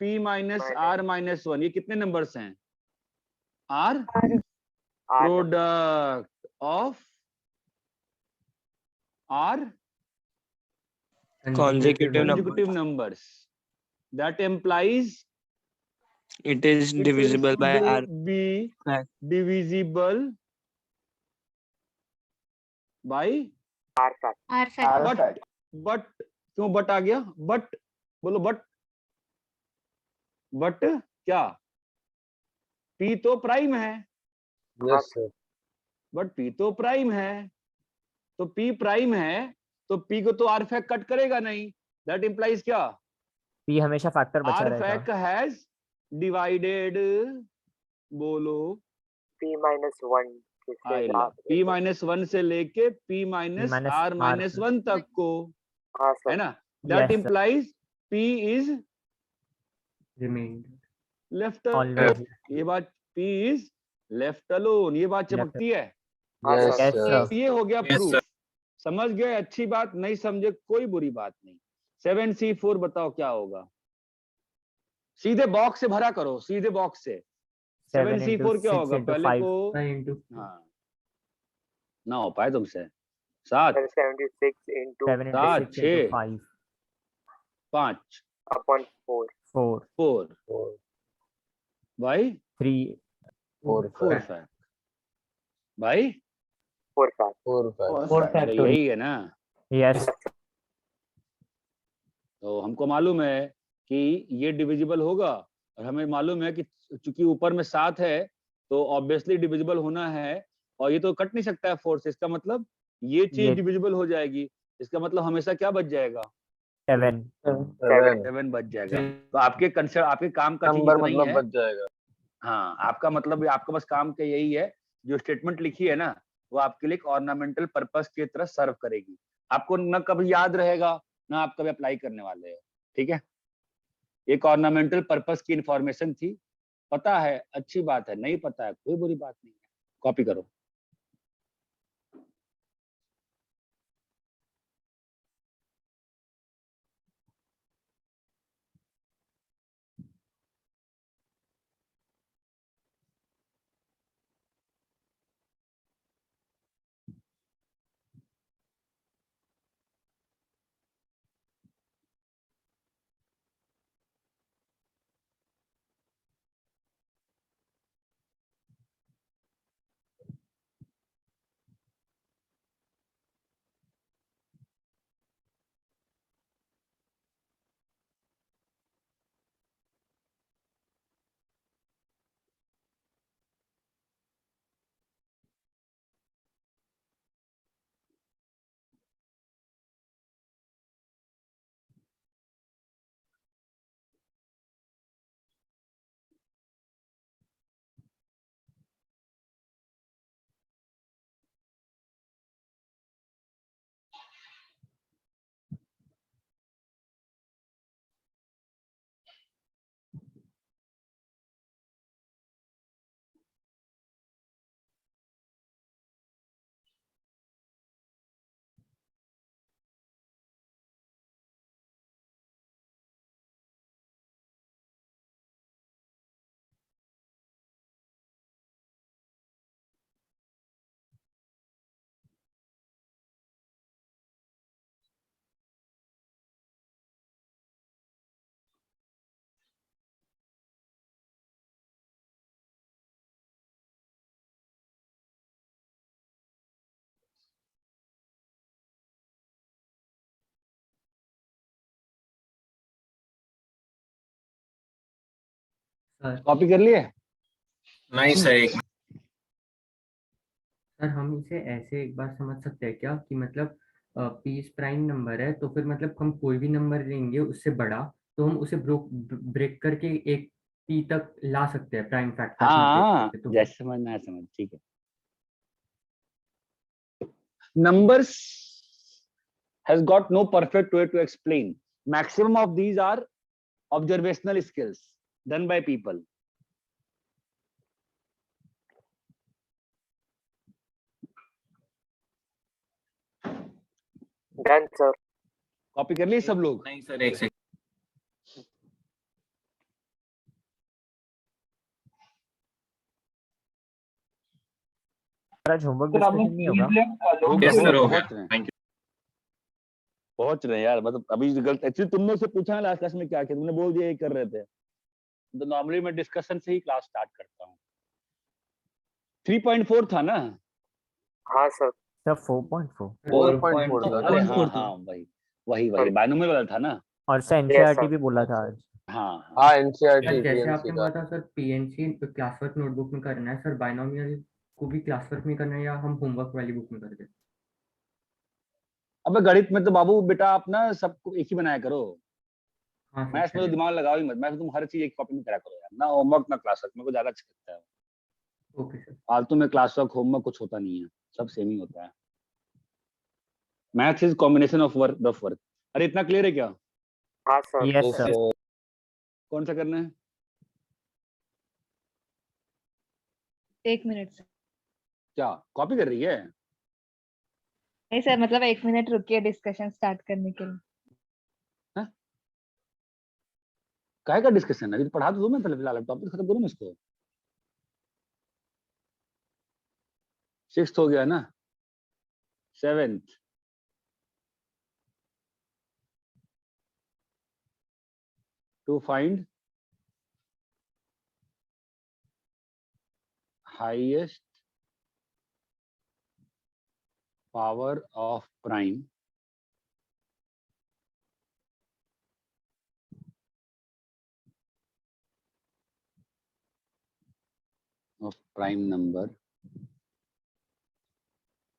P minus R minus 1, ये कितने नंबर्स हैं? R product of R consecutive numbers. That implies it is it divisible by will R be fac. divisible by R fac। R But- fact. But. क्यों but आ गया? But बोलो, but क्या? P तो prime है, yes sir, but P तो prime है, तो P prime है तो P को तो R फैक्ट कट करेगा नहीं। दैट इंप्लाइज क्या? P हमेशा फैक्टर बचा R फैक्ट रहेगा. हैज डिवाइडेड, बोलो P minus 1 P माइनस 1 से लेके P minus minus R R minus 1 तक को, हाँ है सर। ना? That Yes, sir. Implies P is left. Always. ये बात P इज लेफ्ट अलोन, ये बात Left. चमकती है। हाँ यस Yes, सर, sir. ये हो गया Yes, प्रूफ। sir. समझ गए? अच्छी बात, नहीं समझे कोई बुरी बात नहीं। 7C4 बताओ क्या होगा? सीधे बॉक्स से भरा करो, सीधे बॉक्स से। 7C4 क्या होगा पहले 5 को? 5 into हाँ ना हो पाए तुमसे। 7 76 into 7 into सात, 6 into छः। 5 5 upon 4. 4 4 भाई 3 4 4 फैक्ट भाई 4 fact. 4 तो factorial यही है ना। यस तो हमको मालूम है कि ये डिविजिबल होगा और हमें मालूम है कि चूंकि ऊपर में 7 है तो ऑब्वियसली डिविजिबल होना है और ये तो कट नहीं सकता है 4 से। इसका मतलब ये चीज ये- डिविजिबल हो जाएगी। इसका मतलब हमेशा क्या बच जाएगा? 7 7 बच जाएगा। तो आपके कंसेप्ट आपके काम का चीज इतना ही है। बच जाएगा। हाँ आपका मतलब आपका बस काम का यही है, जो स्टेटमेंट लिखी है ना वो आपके लिए एक ऑर्नामेंटल पर्पस की तरह सर्व करेगी। आपको न कभी याद रहेगा ना आप कभी अप्लाई करने वाले हो। ठीक है, एक ऑर्नामेंटल पर्पस की इंफॉर्मेशन थी। पता है अच्छी बात है, नहीं पता है कोई बुरी बात नहीं है, कॉपी करो। सर कॉपी कर लिए? नहीं सर एक सर हम इसे ऐसे एक बार समझ सकते हैं क्या कि मतलब पीस प्राइम नंबर है तो फिर मतलब हम कोई भी नंबर लेंगे उससे बड़ा तो हम उसे ब्रेक करके एक पी तक ला सकते हैं प्राइम फैक्टर्स में ब्रेक हाँ करके तो जैसे समझना है समझ, ठीक है। Numbers has got no perfect way to explain. Maximum of these are observational skills done by people. Done, sir. Copy कर लिए सब लोग? नहीं सर एक सेकंड आज होमवर्क डिस्कशन नहीं होगा? यस सर हो पहुंच गया रहे हैं, थैंक यू पहुंच रहे हैं यार। मतलब अभी गलत एक्चुअली तुम लोग से पूछा लास्ट क्लास में क्या किया, तुमने बोल दिया ये कर रहे थे। तो नॉर्मली मैं डिस्कशन से ही क्लास स्टार्ट करता हूँ। 3.4 था ना? हाँ सर. सर 4.4 4.4 था। अरे हाँ हाँ वही वही वही बायनोमियल वाला था ना? और सर Yes, एनसीईआरटी sir. भी बोला था आज। हाँ हाँ हाँ एनसीईआरटी सर जैसे पीएनसी आपने का। बोला था sir PNC class work notebook में करना है सर बायनोमियल को भी क्लास वर्क में करना है या हम होमवर्क वाली बुक में कर दें अबे गणित में तो बाबू बेटा आप ना सबको एक ही बनाया करो। हाँ सर मैथ्स में तो चलिए दिमाग लगाओ ही मत। मैथ्स में तुम हर चीज एक कॉपी में करा करो यार, ना होमवर्क ना क्लास वर्क। मेरे को ज्यादा अच्छा लगता है। ओके सर फालतू में क्लास वर्क होमवर्क कुछ होता नहीं है, सब सेम ही होता है। Maths is combination of work. अरे इतना क्लियर है क्या? हाँ सर. Yes sir. कौन सा करना है? 1 मिनट सर. क्या कॉपी कर रही है? नहीं सर, मतलब 1 मिनट रुकिए डिस्कशन स्टार्ट करने के लिए. काहे का डिस्कशन? अभी तो पढ़ा तो दो, मैं पहले फिलहाल टॉपिक खत्म करूँ इसको। 6th हो गया ना, 7th, to find highest power of prime number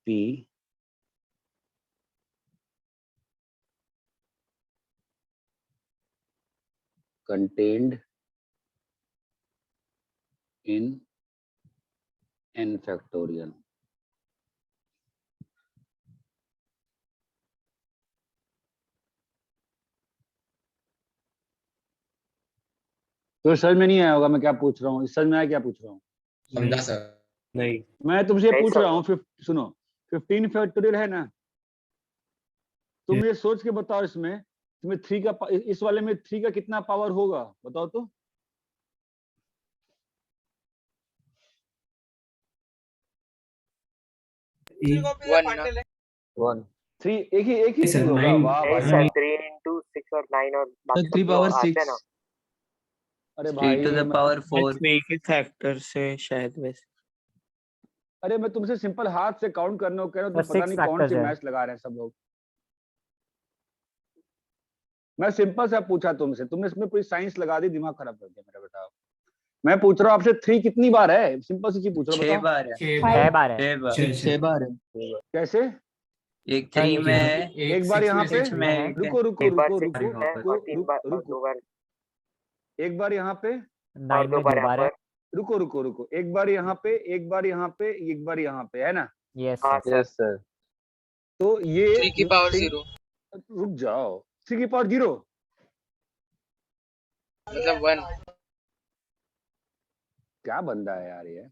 P contained in n factorial. तो समझ में नहीं आया होगा मैं क्या पूछ रहा हूँ, समझ में आया क्या पूछ रहा हूँ? समझा सर। नहीं मैं तुमसे नहीं पूछ रहा समझा। हूँ, सुनो 15 फैक्टोरियल है ना, तुम ये सोच के बताओ इसमें तुम्हें 3 का इस वाले में 3 का कितना पावर होगा बताओ तो। वन 3 एक ही सर, 3 होगा। 9 वाह नहीं भाई सर, वाह। 3 into 6 और 9 और बाकी थ्री सब जो पावर आते हैं ना। 6 अरे 3 भाई to the power 4 4 के फैक्टर से शायद वैसे। अरे मैं तुमसे सिंपल हाथ से काउंट करने को कह रहा हूँ, तुम बस पता 6 नहीं कौन factors से है। मैच लगा रहे हैं सब लोग। मैं सिंपल सा पूछा तुमसे, तुमने इसमें पूरी साइंस लगा दी, दिमाग खराब कर दिया मेरा बेटा। मैं पूछ रहा हूँ आपसे 3 कितनी बार है, सिंपल सी चीज पूछ रहा हूँ, 6 बताओ बार है। 6 बार है। 6 बार 6 बार है। कैसे? एक सर, 3 में है, एक बार यहाँ पे, 6 में है। रुको रुको एक बार रुको 6 रुको है और 3 बार और 2 रुको, बार एक बार यहाँ पे, 9 दो में बार 2 यहाँ बार है। पर। रुको रुको रुको, एक बार यहाँ पे, एक बार यहाँ पे, एक बार यहाँ पे, है ना? यस हाँ सर। सर। तो ये 3 की पावर सिंग- 0 रुक जाओ, 3 की पावर 0 मतलब 1। क्या बंदा है यार ये।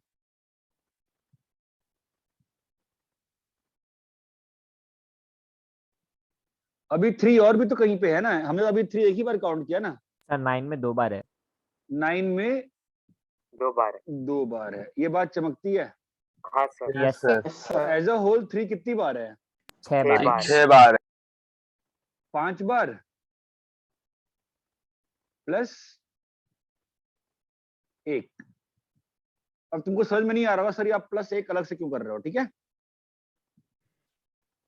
अभी 3 और भी तो कहीं पे है ना, हमने अभी 3 एक ही बार काउंट किया ना। सर 9 में 2 बार है। 9 में 2 बार है। 2 बार है, ये बात चमकती है। हाँ सर। Yes sir. तो एज अ होल 3 कितनी बार है? 6 6 बार। बार। 6 बार 5 बार प्लस 1। अब तुमको समझ में नहीं आ रहा होगा सर ये आप प्लस 1 अलग से क्यों कर रहे हो, ठीक है?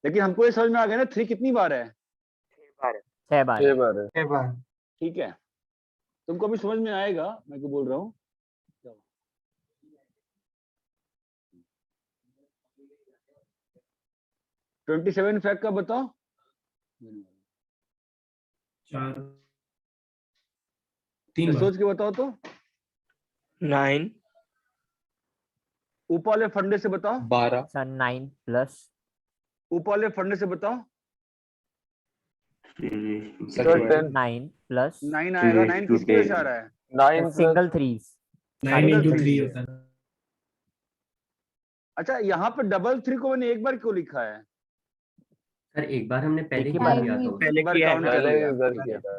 लेकिन हमको ये समझ में आ गया ना 3 कितनी बार है? 6 बार है। 6 बार है। 6 बार। ठीक है, तुमको भी समझ में आएगा मैं क्यों बोल रहा हूँ। 27 फैक्ट का बताओ। 3 सोच के बताओ तो। 9 ऊपर वाले फंडे से बताओ। 12 सर 9 प्लस ऊपर वाले फंडे से बताओ। 9 प्लस 9 आएगा। 9 किसकी वजह से आ रहा है? 9 single threes. 9 Single into three। 3 होता है। अच्छा यहाँ पे डबल 3 को मैंने एक बार क्यों लिखा है? सर एक बार हमने पहले एक ही किया बार था तो पहले एक बार किया है काउंट ना। कर लिया, ठीक है।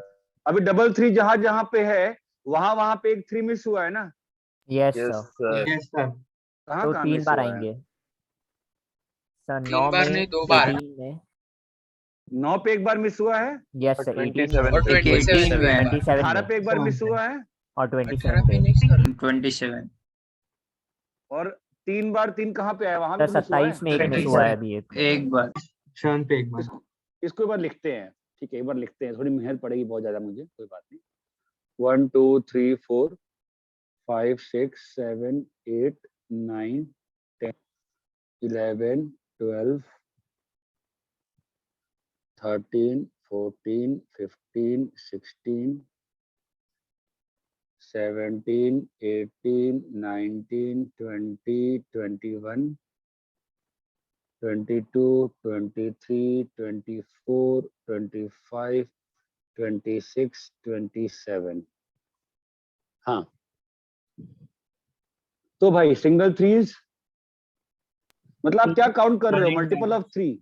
अभी डबल 3 जहां जहां पे है वहां पे एक 3 मिस हुआ है ना? Yes sir. Yes sir. कहाँ तो कहाँ 3 मिस बार हुआ है? आएंगे सर। 3 9 बार में, नहीं 2 बार। 18 में। 9 पे एक बार मिस हुआ है, यस सर। 18 और 27 में 18 में पे एक बार मिस हुआ है, और 18 27 पे पे। नहीं सर। 27 और 3 बार 3 कहाँ पे आया? वहां सर पे मिस हुआ है। 27 में एक मिस हुआ है अभी एक। एक बार। 7 पे एक बार। इसको एक बार लिखते हैं, ठीक है? एक बार लिखते हैं, थोड़ी मेहनत पड़ेगी बहुत ज्यादा मुझे, कोई बात नहीं। 1 2 3 4 5 6 7 8 9 10 11 12 13 14 15 16 17 18 19 20 21 22 23 24 25 26 27। हाँ, तो भाई सिंगल थ्रीज मतलब आप क्या काउंट कर रहे हो? Multiple of 3।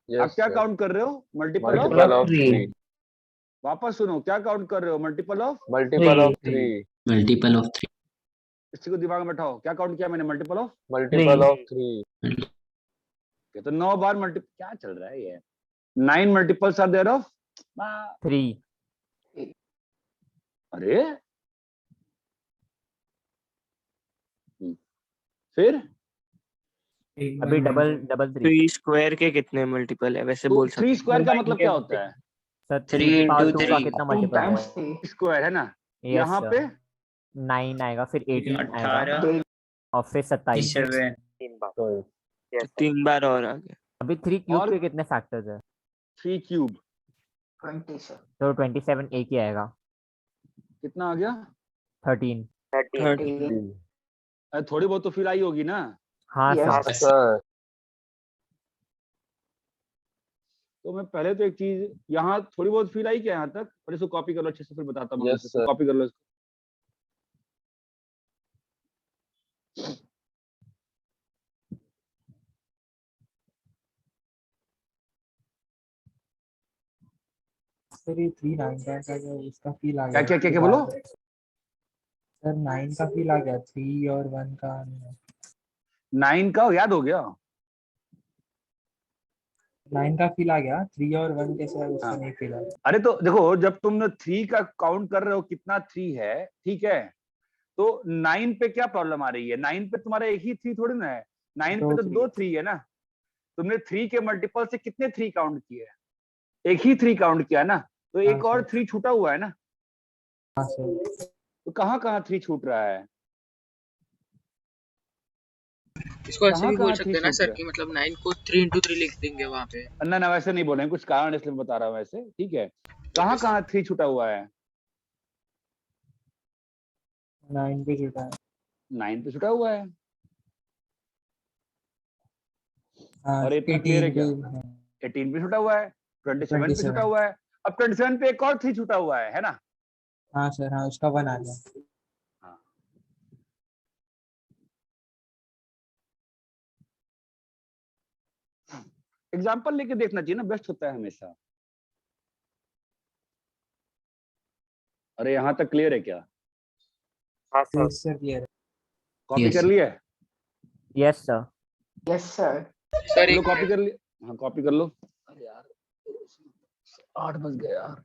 आप क्या काउंट कर रहे हो? Multiple of 3। वापस सुनो, क्या काउंट कर रहे हो? Multiple of multiple of 3। Multiple of 3 इसी को दिमाग में बैठाओ, क्या काउंट किया मैंने? Multiple of Multiple of 3. तो 9 बार मल्टीपल, क्या चल रहा है ये? 9 मल्टीपल्स आर देयर ऑफ 3. अरे फिर अभी डबल 3. 3 स्क्वायर के कितने मल्टीपल है वैसे तो बोल 3 सकते स्क्वायर का मतलब क्या होता है? सर 3 3 की पावर into 2 का 3. कितना 2 मल्टीपल है? times 3. स्क्वायर है ना? Yes, यहाँ sir. पे 9 आएगा, फिर 18 आएगा 18 और फिर 27. 7 3 बार So, yes, sir. 3 बार और आगे. अभी 3 क्यूब और- के कितने फैक्टर्स है? 3 क्यूब 20 sir. तो 27 एक ही आएगा. कितना आ गया? 13. 13 13. अरे थोड़ी बहुत तो फील आई होगी ना? हाँ Yes. सर. sir. तो मैं पहले तो एक चीज, यहाँ थोड़ी बहुत फील आई क्या यहाँ तक? और इसको कॉपी कर लो अच्छे से, फिर बताता हूँ। Yes, sir. कॉपी कर लो इसको। सर ये 3 9 का जो उसका फील आ क्या गया. क्या क्या बोलो? सर 9 का फील आ गया, 3 और 1 का 9 का याद हो गया? 9 का फील आ गया, 3 और 1 के सर उसका हाँ। नहीं फील आ गया. अरे तो देखो, जब तुम 3 का काउंट कर रहे हो कितना 3 है, ठीक है, तो 9 पे क्या प्रॉब्लम आ रही है? 9 पे तुम्हारा एक ही 3 थोड़ी ना है, 9 पे तो 2 3 है ना। तुमने 3 के मल्टीपल से कितने 3 काउंट किए? एक ही 3 काउंट किया ना, तो एक हाँ, और सर. 3 छूटा हुआ है ना। हाँ सर. तो कहाँ कहाँ 3 छूट रहा है? इसको ऐसे कहाँ भी बोल कहाँ सकते 3 हैं ना छूट सर रहा कि मतलब 9 को 3 into 3 लिख देंगे वहां पे. है? ना वैसे नहीं बोलेंगे, कुछ कारण इसलिए बता रहा हूँ वैसे, ठीक है। कहाँ कहाँ 3 छूटा हुआ है? 9 पे जुटा है. 9 पे छूटा हुआ है। हाँ, और इतना क्लियर है क्या? 18 18 पे छूटा हुआ है, 27 पे 27 छूटा हुआ है। अब 27 पे एक और 3 छूटा हुआ है ना। हाँ सर. हाँ उसका 1 आ गया. एग्जाम्पल लेके देखना चाहिए ना, बेस्ट होता है हमेशा। अरे यहाँ तक क्लियर है क्या? हाँ सर. Yes, sir, clear है. कॉपी कर लिया है? Yes sir. Yes sir. Sir लो एक कॉपी कर लिया? हाँ कॉपी कर लो। अरे यार 8 बज गए यार।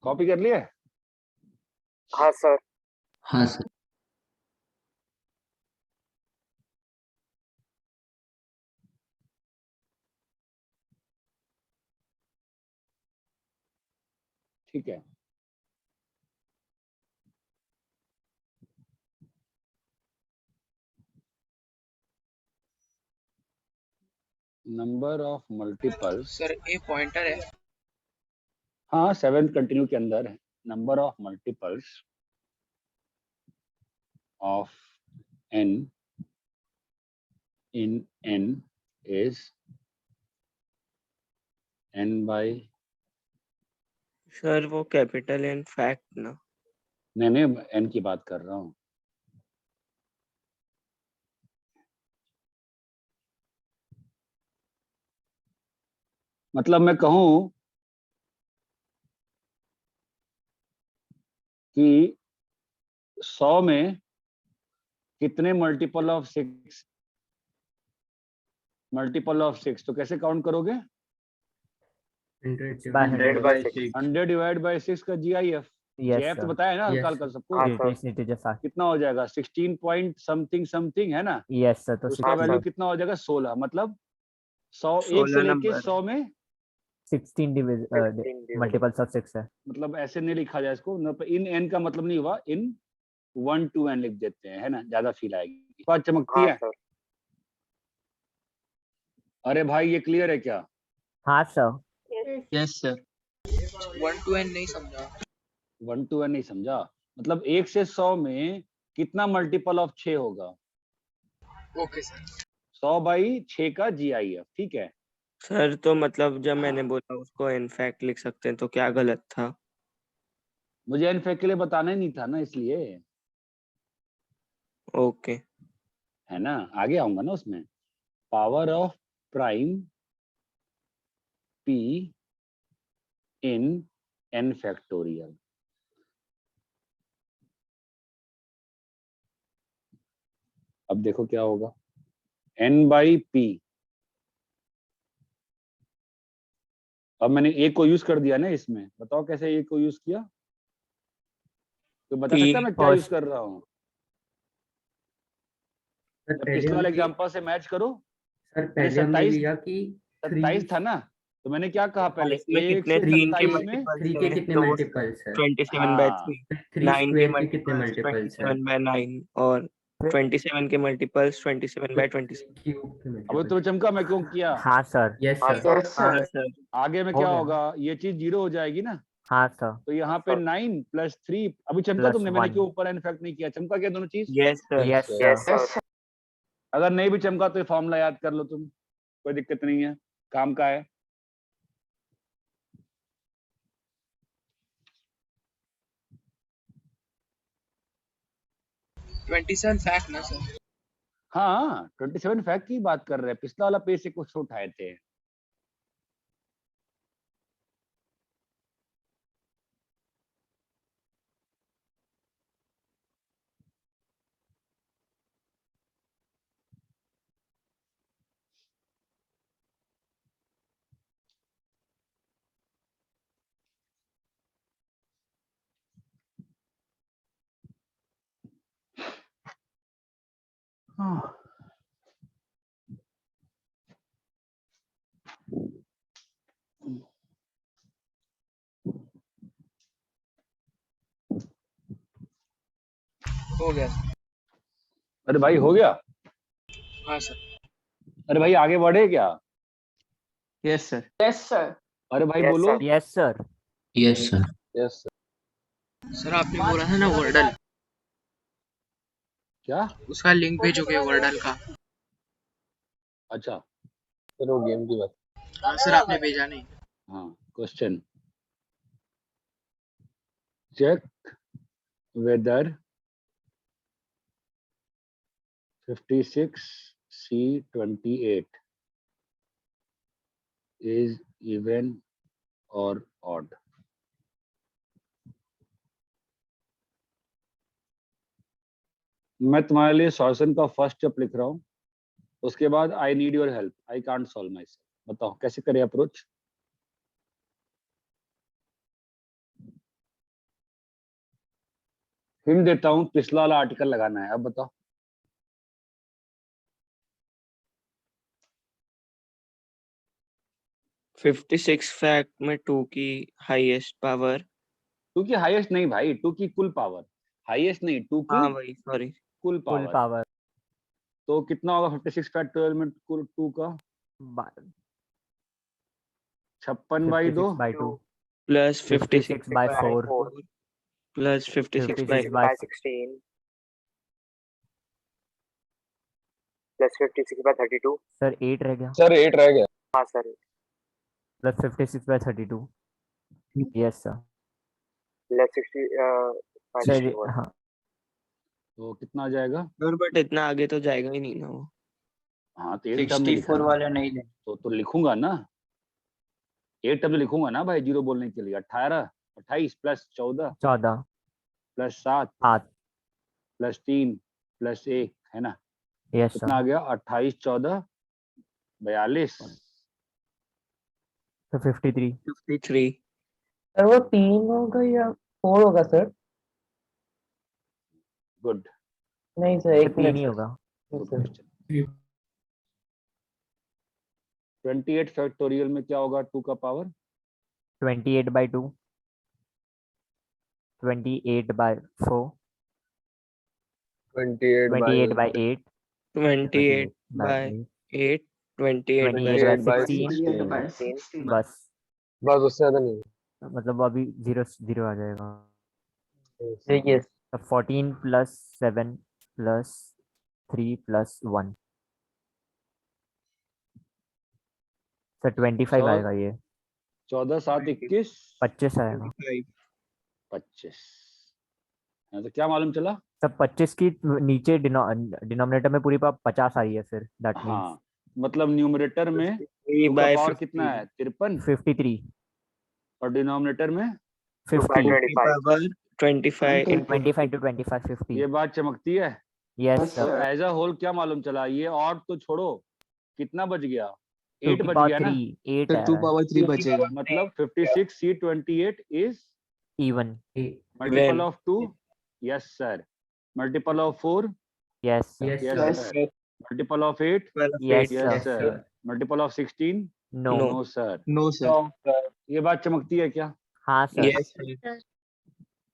कॉपी कर लिया? हाँ सर. हाँ सर। ठीक है। नंबर ऑफ मल्टीपल्स, सर ये पॉइंटर है. हाँ 7 कंटिन्यू के अंदर है। Number of multiples of n in n is n by, sir वो कैपिटल एन फैक्ट ना. नहीं n की बात कर रहा हूँ। मतलब मैं कहूं कि 100 में कितने मल्टीपल ऑफ 6? मल्टीपल ऑफ 6 तो कैसे काउंट करोगे? 100 By 100 by 6. 100 डिवाइड बाय 6 का GIF। यस GIF तो सर. बताया ना Yes, कल कल सबको। हाँ, Yes, it is just कितना हो जाएगा? 16 पॉइंट समथिंग है ना। Yes sir. तो उसका हाँ, वैल्यू सर. कितना हो जाएगा? 16। मतलब 100 एक 16 से लेके नंबर। 100 में 16 मल्टीपल्स ऑफ 6 है. मतलब ऐसे नहीं लिखा जाए इसको, इन n का मतलब नहीं हुआ, इन 1 to n लिख देते हैं, है ना, ज्यादा फील आएगी। बात चमकती हाँ है। सर. अरे भाई ये क्लियर है क्या? हाँ sir. Yes sir. 1 to n नहीं समझा। 1 to n नहीं समझा? मतलब 1 से 100 में कितना मल्टीपल ऑफ 6 होगा? Okay sir. 100 बाई 6 का GIF, ठीक है। सर तो मतलब जब मैंने बोला उसको इनफैक्ट लिख सकते हैं तो क्या गलत था? मुझे इनफैक्ट के लिए बताना ही नहीं था ना, इसलिए। ओके। है ना, आगे आऊंगा ना उसमें। Power of prime P in n factorial. अब देखो क्या होगा, n बाई P। अब मैंने a को यूज कर दिया ना इसमें, बताओ कैसे a को यूज किया? तो बता सकता है मैं क्या यूज कर रहा हूँ? सर जब पहले पिछले वाले हमने एग्जांपल से मैच करो। सर पहले हमने 27 लिया कि 27 था ना, तो मैंने क्या कहा पहले, इसमें 1 कितने से 3 के 27 में। मल्टीपल्स 3 के हैं कितने तो वो मल्टीपल्स है? 27 बाय हाँ 3, 3 9 के स्क्वायर के कितने मल्टीपल्स मल्टीपल्स है? 27 बाय 9 और 27 के मल्टीपल्स 27 बाय 27। क्यूब के अब मल्टीपल्स। तो चमका मैं क्यों किया? हाँ सर। यस हाँ सर। सर। Yes, हाँ sir. सर। आगे में हो क्या गया। होगा, ये चीज 0 हो जाएगी ना, हाँ सर। तो यहाँ पे 9 प्लस 3। अभी चमका प्लस तुमने, मैंने 1। क्यों ऊपर इनफैक्ट नहीं किया? चमका क्या दोनों चीज? Yes sir. Yes yes sir. Yes, sir. sir. अगर नहीं भी चमका तो ये फॉर्मूला याद कर लो तुम, कोई दिक्कत नहीं है, काम का है। ट्वेंटी सेवन फैक्ट ना सर। हाँ 27 फैक्ट की बात कर रहे हैं, पिछला वाला पेज से कुछ उठाए थे। हाँ। हो गया सर। अरे भाई हो गया? हाँ सर। अरे भाई आगे बढ़े क्या? Yes sir. Yes, sir. अरे भाई Yes, बोलो। sir. Yes sir. Yes sir. Yes sir आपने बोला था ना वर्डल, क्या? उसका लिंक भेजोगे वर्डल का? अच्छा चलो गेम की बात। हाँ सर आपने भेजा नहीं। हाँ question, check whether 56C28 is even or odd. मैं तुम्हारे लिए सॉल्यूशन का फर्स्ट स्टेप लिख रहा हूँ, उसके बाद I need your help, I can't solve my self. बताओ कैसे करें अप्रोच? हिंट देता हूँ, पिछला वाला आर्टिकल लगाना है। अब बताओ। फिफ्टी सिक्स फैक्ट में 2 की हाईएस्ट पावर। 2 की हाईएस्ट नहीं भाई, 2 की कुल पावर, हाईएस्ट नहीं, 2 की हाँ वही, सॉरी। कुल फुल पावर। पावर। तो कितना होगा 56 फैक्टोरियल में कुल 2 का? 56 by 2 56 by 2 plus 56 56 by 4 plus 56 by 56 by 16 plus 56 by 32। Sir 8 रह गया। सर 8 रह गया। हाँ sir. Plus 56 by 32। Yes sir. Plus 60 sir 64। हाँ। तो कितना आ जाएगा? बट इतना आगे तो जाएगा ही नहीं ना वो। हाँ तो एक टर्म में लिखा 64 ना, वाला नहीं लेना। तो लिखूंगा ना, एक टर्म में लिखूंगा ना भाई, 0 बोलने के लिए। 18 28 प्लस 14 14 प्लस 7 8। प्लस 3 प्लस 1 है ना, यस कितना आ सर। गया? 28 14 42। तो 53। 53। सर वो 3 होगा या 4 होगा सर? गुड नहीं सर, सर एक 3 मिनट ही सर। होगा। Good question. 28 फैक्टोरियल में क्या होगा 2 का power? 28 by 2 28 by 4 28 28 by 8 28 by 8 28 28 by by 16 28 by 16 16. बस बस, उससे ज्यादा नहीं। मतलब अभी 0 0 आ जाएगा। यस। तो 14 प्लस 7 प्लस 3 प्लस 1 सर 25 आएगा ये। 14 7 21 25 आएगा। 25। हाँ, तो क्या मालूम चला? सब 25 की नीचे डिनोमिनेटर में पूरी 50 आई है फिर दैट मींस हाँ, मतलब न्यूमरेटर में 3 2 का by पावर 50 कितना है? 53। 53 और डिनोमिनेटर में 2 by 50 25. power 25 into 25 to 25 50 ये बात चमकती है। यस Yes, तो सर। एज अ होल क्या मालूम चला? ये और तो छोड़ो, कितना बच गया? 2 8 की बच पावर गया ना। 3 8 सर आ 2 रहा है power 3 बचेगा। मतलब 56 C 28 is even. Multiple When? Of 2। Yes sir. Multiple of 4। Yes yes yes Yes. Sir. Multiple of 8। 12 of yes 8. Yes sir. Sir. Multiple of 16। No. No. No sir. No sir. ये बात चमकती है क्या? हाँ sir. Yes, sir.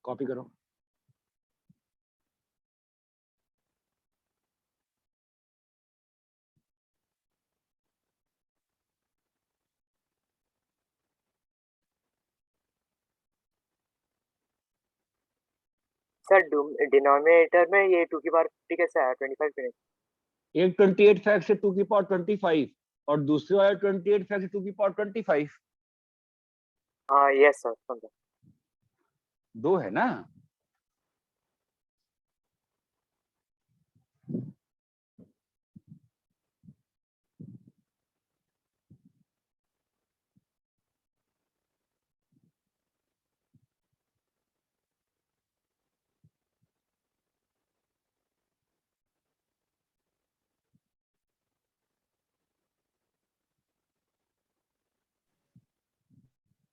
Copy करो। Sir denominator में ये 2 की पावर 50 कैसे आया? 25 पे नहीं? एक 28 फैक्ट से 2 की पावर 25 और दूसरे वाले 28 फैक्ट से 2 की पावर 25। हाँ यस सर, समझा। 2 है ना।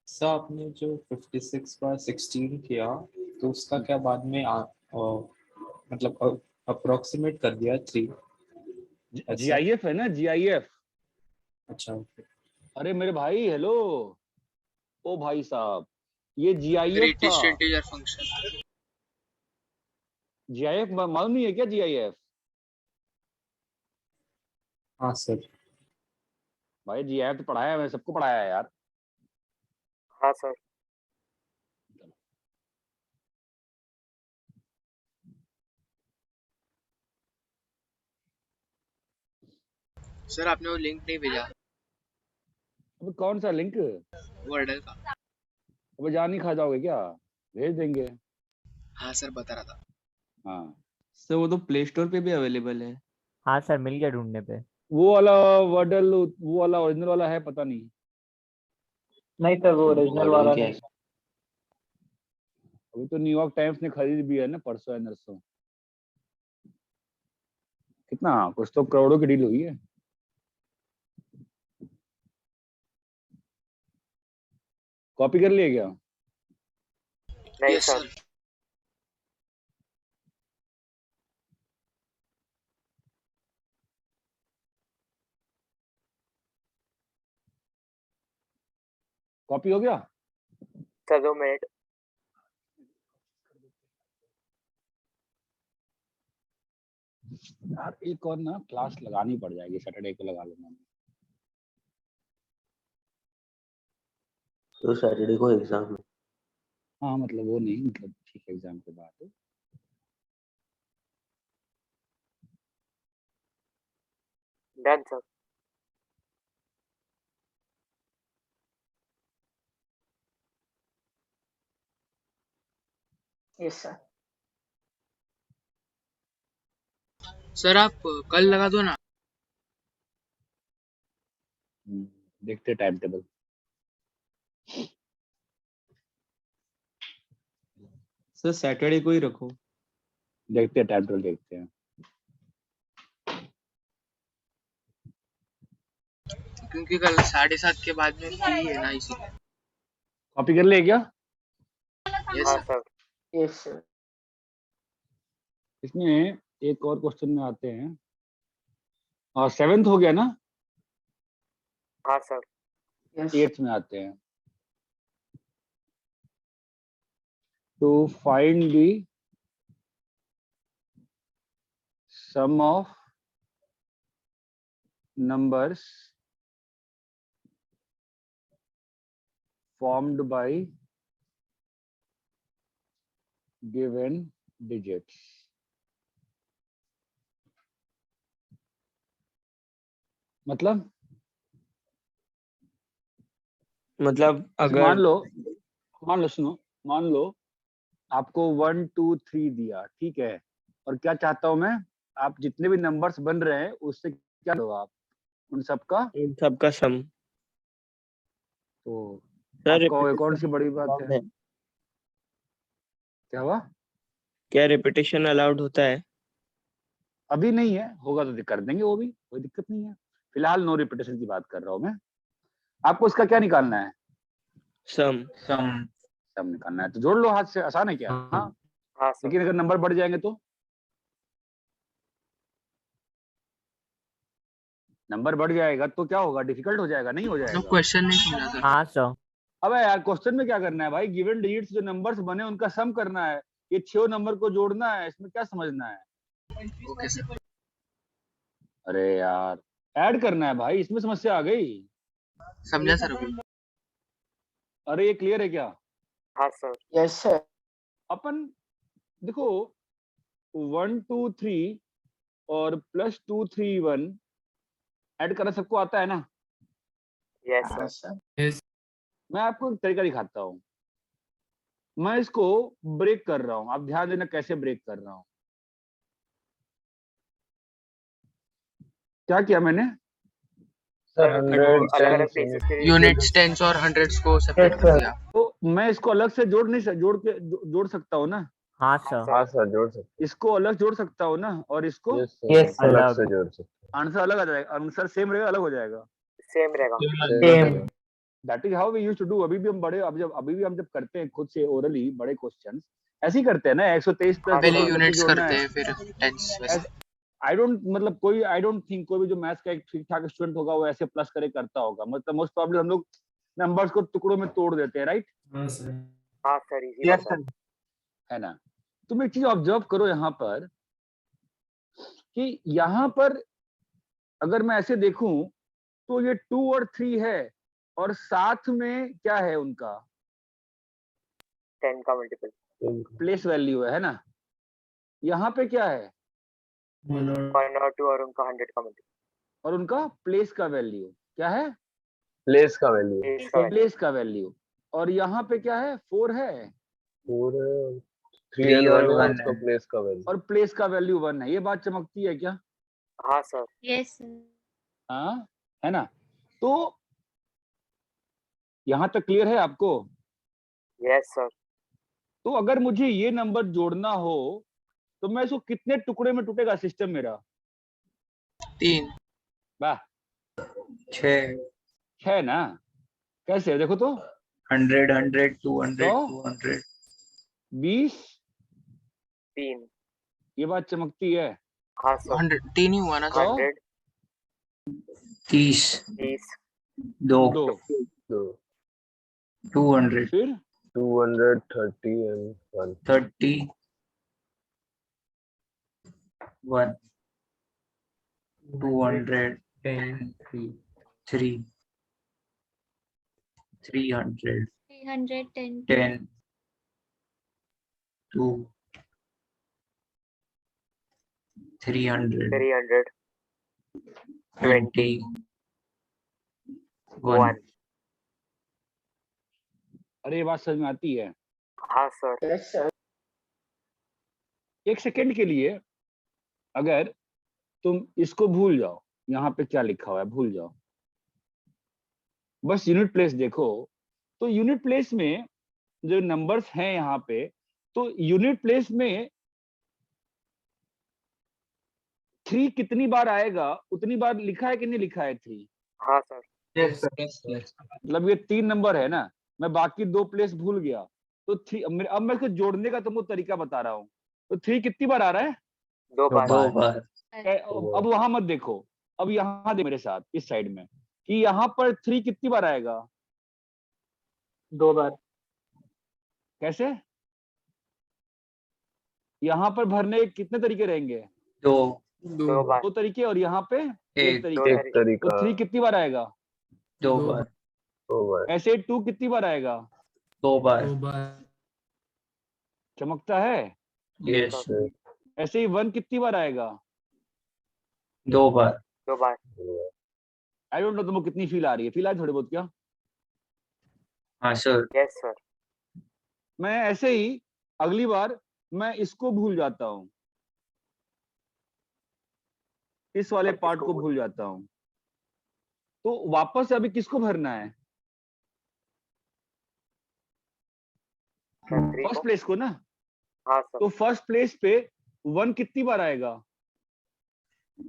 सर आपने जो 56 बार 16 किया तो उसका क्या बाद में मतलब अप्रोक्सीमेट कर दिया 3? GIF है ना, GIF। अच्छा। अरे मेरे भाई, हेलो। ओ भाई साहब, ये GIF था। Greatest integer function. GIF मालूम नहीं है क्या? GIF हाँ सर। भाई, GIF तो पढ़ाया है, मैं सबको पढ़ाया है यार। हाँ सर। सर आपने वो लिंक नहीं भेजा अबे कौन सा लिंक? वर्डल का। अबे जान नहीं खा जाओगे क्या? भेज देंगे। हाँ सर बता रहा था। हाँ, सर वो तो प्ले स्टोर पे भी अवेलेबल है। हाँ सर मिल गया ढूंढने पे। वो वाला वर्डल, वो वाला ओरिजिनल वाला है? पता नहीं। नहीं सर, वो ओरिजिनल वाला नहीं। अभी तो न्यूयॉर्क टाइम्स ने खरीद भी है ना, परसों या नरसों। कितना, कुछ तो करोड़ों की डील हुई है। कॉपी कर लिए क्या? नहीं यस सर। सर। कॉपी हो गया? Sir 2 minute. यार एक और ना क्लास लगानी पड़ जाएगी, सैटरडे को लगा लूंगा। तो सैटरडे को एग्जाम है। हाँ मतलब वो नहीं, मतलब ठीक है, एग्जाम के बाद। Done sir. Yes, sir. Sir आप कल लगा दो ना। देखते टाइम टेबल। सर सैटरडे को ही रखो। देखते टाइम टेबल, देखते हैं। क्योंकि कल 7:30 के बाद में फ्री है ना, इसीलिए। कॉपी कर लिए क्या? यस हाँ सर। सर। Yes, sir. इसमें एक और क्वेश्चन में आते हैं। और 7th हो गया ना, हाँ सर। Yes. 8th में आते हैं। To find the sum of numbers formed by given digits. मतलब अगर मान लो सुनो, मान लो आपको 1 2 3 दिया, ठीक है, और क्या चाहता हूं मैं, आप जितने भी नंबर्स बन रहे हैं उससे क्या लो आप उन सबका सम। तो सर आपका कौन सी बड़ी बात है? क्या हुआ? क्या रिपीटेशन अलाउड होता है? अभी नहीं है, होगा तो कर देंगे, वो भी कोई दिक्कत नहीं है। फिलहाल नो रिपीटेशन की बात कर रहा हूं मैं। आपको इसका क्या निकालना है? सम। सम निकालना है तो जोड़ लो हाथ से, आसान है क्या? हाँ, हाँ सर। लेकिन अगर नंबर बढ़ जाएंगे तो नंबर बढ़ जाएगा तो क्या होगा? डिफिकल्ट हो जाएगा, नहीं हो जाएगा? क्वेश्चन नहीं समझा सर। हाँ सर। अबे यार क्वेश्चन में क्या करना है भाई? गिवन डिजिट्स जो नंबर्स बने उनका सम करना है, ये 6 नंबर को जोड़ना है, इसमें क्या समझना है? Okay sir. अरे यार ऐड करना है भाई, इसमें समस्या आ गई। समझा सर अभी। अरे ये क्लियर है क्या? हाँ सर। Yes sir. अपन देखो 1 2 3 और प्लस 2 3 1 ऐड करना सबको आता है ना? यस हाँ सर। सर। मैं आपको एक तरीका दिखाता हूँ, मैं इसको ब्रेक कर रहा हूँ, आप ध्यान देना कैसे ब्रेक कर रहा हूँ। क्या किया मैंने? सर 100 प्लेसेस के लिए यूनिट्स, टेंस और हंड्रेड्स को सेपरेट कर दिया। तो मैं इसको अलग से जोड़ सकता हूँ ना? हाँ सर। हाँ सर जोड़ सकते। इसको अलग जोड़ सकता हूँ ना, और इसको अलग से जोड़ सकते। आंसर अलग आ जाएगा, आंसर सेम रहेगा, अलग हो जाएगा? सेम रहेगा। Same. That is how we used to do. अभी भी हम जब करते हैं खुद से ओरली बड़े क्वेश्चंस ऐसे ही करते हैं ना। 123 प्लस पहले यूनिट्स करते हैं फिर टेंस वैसे। आई डोंट थिंक कोई भी जो मैथ्स का एक ठीक ठाक स्टूडेंट होगा वो ऐसे प्लस करे करता होगा। मतलब मोस्ट प्रॉब्लम हम लोग नंबर्स को टुकड़ों में तोड़ देते हैं, राइट? हाँ सर, इजी यस सर, है ना? तुम एक चीज ऑब्जर्व करो यहाँ पर कि यहाँ पर अगर मैं ऐसे देखूं तो ये 2 और 3 है, और साथ में क्या है उनका? 10 का मल्टीपल प्लेस वैल्यू है ना? यहाँ पे क्या है? 1 और 2 और उनका 100 का मल्टीपल, और उनका प्लेस का वैल्यू क्या है? प्लेस का वैल्यू। प्लेस का वैल्यू। और यहाँ पे क्या है? 4 है, 3 और 1 और प्लेस का वैल्यू 1 है। ये बात चमकती है क्या? हाँ सर। यस हाँ, है ना? तो यहाँ तक क्लियर है आपको? Yes sir. तो अगर मुझे ये नंबर जोड़ना हो तो मैं इसको कितने टुकड़े में टूटेगा सिस्टम मेरा? 3। वाह, 6 ना? कैसे देखो तो? 100 100 200 200 20 3। ये बात चमकती है? हाँ सर। 100 3 ही हुआ ना सर। 100 30 30 2 2 200 फिर 230 and 1 30 1 200 10 3 300 310 10 2 300 20 1 अरे ये बात समझ में आती है? हाँ सर। Yes sir. एक सेकंड के लिए अगर तुम इसको भूल जाओ, यहाँ पे क्या लिखा हुआ है भूल जाओ, बस यूनिट प्लेस देखो, तो यूनिट प्लेस में जो नंबर्स हैं यहाँ पे, तो यूनिट प्लेस में 3 कितनी बार आएगा उतनी बार लिखा है कि नहीं लिखा है 3? हाँ सर। Yes sir. मतलब ये 3 नंबर है ना, मैं बाकी 2 प्लेस भूल गया तो 3। अब मैं इसको जोड़ने का तुमको तरीका बता रहा हूँ। तो 3 कितनी बार आ रहा है? 2 बार। अब वहां मत देखो, अब यहाँ दे मेरे साथ इस साइड में कि यहाँ पर 3 कितनी बार आएगा? 2 बार। कैसे? यहाँ पर भरने के कितने तरीके रहेंगे? 2 दो बार। दो तरीके, और यहाँ पे एक एक तरीका। तो 3 कितनी बार आएगा? 2 बार ऐसे 2 कितनी बार आएगा? 2 बार चमकता है। यस ऐसे ही 1 कितनी बार आएगा? 2 बार दो बार। आई डोंट नो तुमको कितनी फील आ रही है, फील आ रही है थोड़ी बहुत क्या? हाँ सर यस सर। मैं ऐसे ही अगली बार मैं इसको भूल जाता हूँ, इस वाले पार्ट को भूल जाता हूँ, तो वापस से अभी किसको भरना है? फर्स्ट प्लेस को ना। हाँ सर। तो फर्स्ट प्लेस पे 1 कितनी बार आएगा?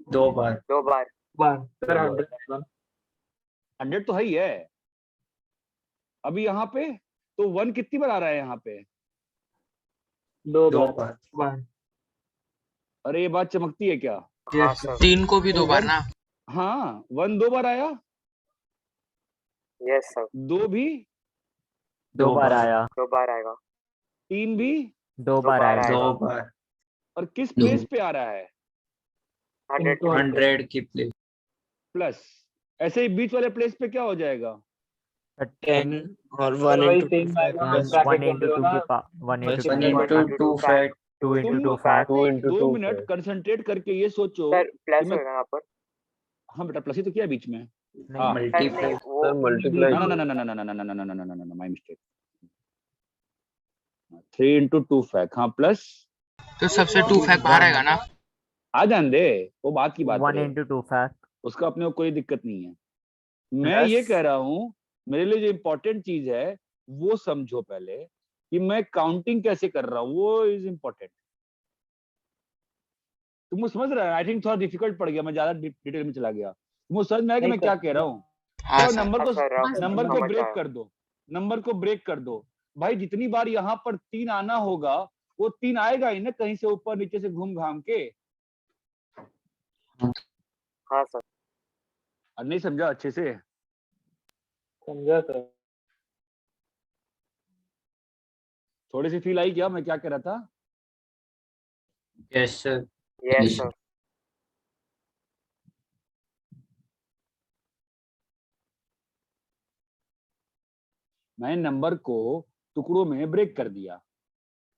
2 बार दो बार। सर 100 100 तो है ही है। अभी यहाँ पे तो 1 कितनी बार आ रहा है यहाँ पे? 2 2 बार। बार अरे ये बात चमकती है क्या? हाँ सर। 3 को भी 2 बार ना? हाँ 1 2 बार आया, यस सर। 2 भी 2 बार आया, 2 बार आएगा। 3 भी, 2 बार आया, 2 बार और किस प्लेस पे आ रहा है? 100 की प्लेस प्लस। ऐसे ही बीच वाले प्लेस पे क्या हो जाएगा? 10 और 1 वही into 3 1 into 2 की power 1 into 1 2 into 2 fact 2 into तुम 2 फैक्ट 2 मिनट कंसंट्रेट करके ये सोचो सर कि प्लस मैं, होगा यहाँ पर। हाँ बेटा प्लस ही तो किया बीच में। नहीं, हाँ मल्टीप्लाई वो ना ना ना ना ना ना ना ना ना ना ना ना ना माय मिस्टेक। 3 into 2 फैक्ट, हाँ प्लस तो सबसे 2 फैक्ट बाहर आएगा ना? आ जान दे, वो बात की बात 1 है, into 2 फैक्ट उसका अपने को कोई दिक्कत नहीं है। मैं ये कह रहा हूँ मेरे लिए जो इम्पोर्टेंट चीज है वो समझो पहले, कि मैं काउंटिंग कैसे कर रहा हूँ, वो इज इम्पोर्टेंट। तुमको समझ रहा है? आई थिंक थोड़ा डिफिकल्ट पड़ गया, मैं ज्यादा डिटेल में चला गया। तुमको समझ में आया कि मैं क्या कह रहा हूँ? हाँ तो सर। नंबर को समझ ब्रेक आया। कर दो, नंबर को ब्रेक कर दो भाई। जितनी बार यहाँ पर 3 आना होगा वो 3 आएगा ही ना, कहीं से ऊपर नीचे से घूम घाम के। हाँ सर। और नहीं समझा अच्छे से? समझा सर। थोड़ी सी फील आई क्या मैं क्या कह रहा था? Yes sir yes sir. मैंने नंबर को टुकड़ों में ब्रेक कर दिया,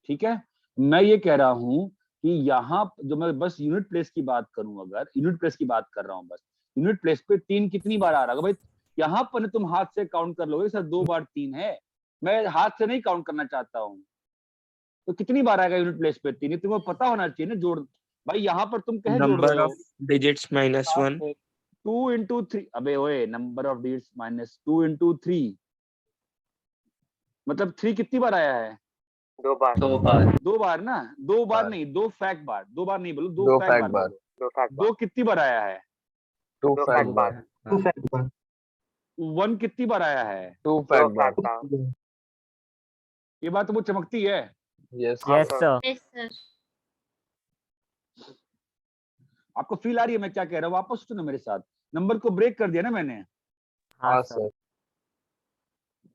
ठीक है। मैं ये कह रहा हूं कि यहाँ जो मैं बस यूनिट प्लेस की बात करूं, अगर यूनिट प्लेस की बात कर रहा हूं, बस यूनिट प्लेस पे 3 कितनी बार आ रहा होगा भाई? यहाँ पर तुम हाथ से काउंट कर लोगे सर 2 बार 3 है, मैं हाथ से नहीं काउंट करना चाहता हूँ। तो कितनी बार आएगा यूनिट प्लेस पे 3? तुम्हें पता होना चाहिए ना। जोड़ भाई, यहाँ पर तुम कहे जोड़ नंबर रहे हो ऑफ डिजिट्स -1 2 into 3। अबे ओए, नंबर ऑफ डिजिट्स -2 into 3 मतलब 3 कितनी बार आया है? 2 बार। 2 बार 2 बार ना, 2 बार नहीं, 2 फैक्ट बार। 2 बार नहीं बोलो, 2 फैक्ट बार बोलो। 2 फैक्ट 2 कितनी बार आया है? 2 फैक्ट बार। 2 फैक्ट बार। 1 कितनी बार आया है? 2 फैक्ट बार। ये बात तो बहुत चमकती है। Yes sir. आपको फील आ रही है मैं क्या कह रहा हूँ? वापस सुनो मेरे साथ। नंबर को ब्रेक कर दिया ना मैंने, हाँ सर।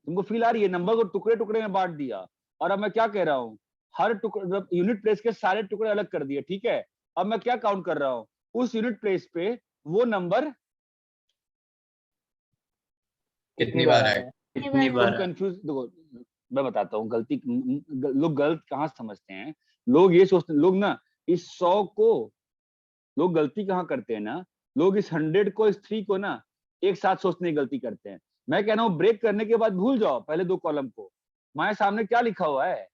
तुमको फील आ रही है? नंबर को टुकड़े टुकड़े में बांट दिया, और अब मैं क्या कह रहा हूँ? हर टुकड़े यूनिट प्लेस के सारे टुकड़े अलग कर दिए, ठीक है। अब मैं क्या काउंट कर रहा हूँ? उस यूनिट प्लेस पे वो नंबर कितनी बार आए कितनी बार कंफ्यूज। देखो मैं बताता हूँ, गलती लोग गलत कहाँ समझते हैं। लोग ये सोचते, लोग ना इस 100 को, लोग गलती कहाँ करते हैं ना, लोग इस 100 को, इस 3 को ना एक साथ सोचने की गलती करते हैं। मैं कह रहा हूँ ब्रेक करने के बाद भूल जाओ पहले 2 कॉलम को। हमारे सामने क्या लिखा हुआ है?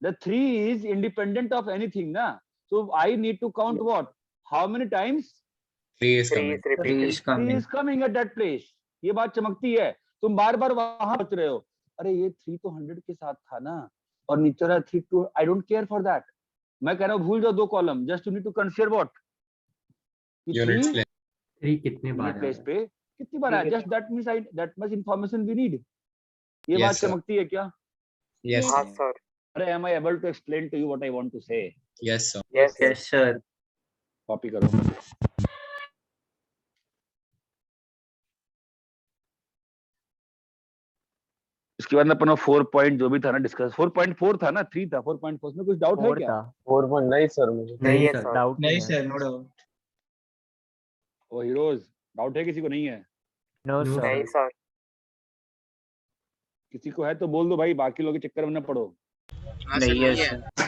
The 3 is independent of anything ना, so I need to count what? How many times? 3 is Three is coming at that place. ये बात चमकती है। तुम बार बार वहां पहुंच रहे हो, अरे ये 3 तो 100 के साथ था ना, और नीचे रहा 3 2, I don't care for that। मैं कह रहा हूँ भूल जाओ 2 column, just you need to consider what? 3 कितने बार प्लेस पे कितनी बार आया? Just that means that much information we need। ये बात चमकती है क्या? हाँ सर। अरे am I able to explain to you what I want to say? Yes sir copy करो। उसके बाद अपन 4 पॉइंट जो भी था ना डिस्कस 4.4 था ना 3 था 4.4 में कुछ डाउट है फोर क्या? था। 4 पॉइंट नहीं सर मुझे नहीं है सर। सर। डाउट नहीं है। Sir, no doubt. Oh heroes doubt है किसी को? नहीं है नो No, सर। नहीं सर। किसी को है तो बोल दो भाई, बाकी लोग के चक्कर में ना पड़ो। हाँ सर, नहीं है नहीं है। सर।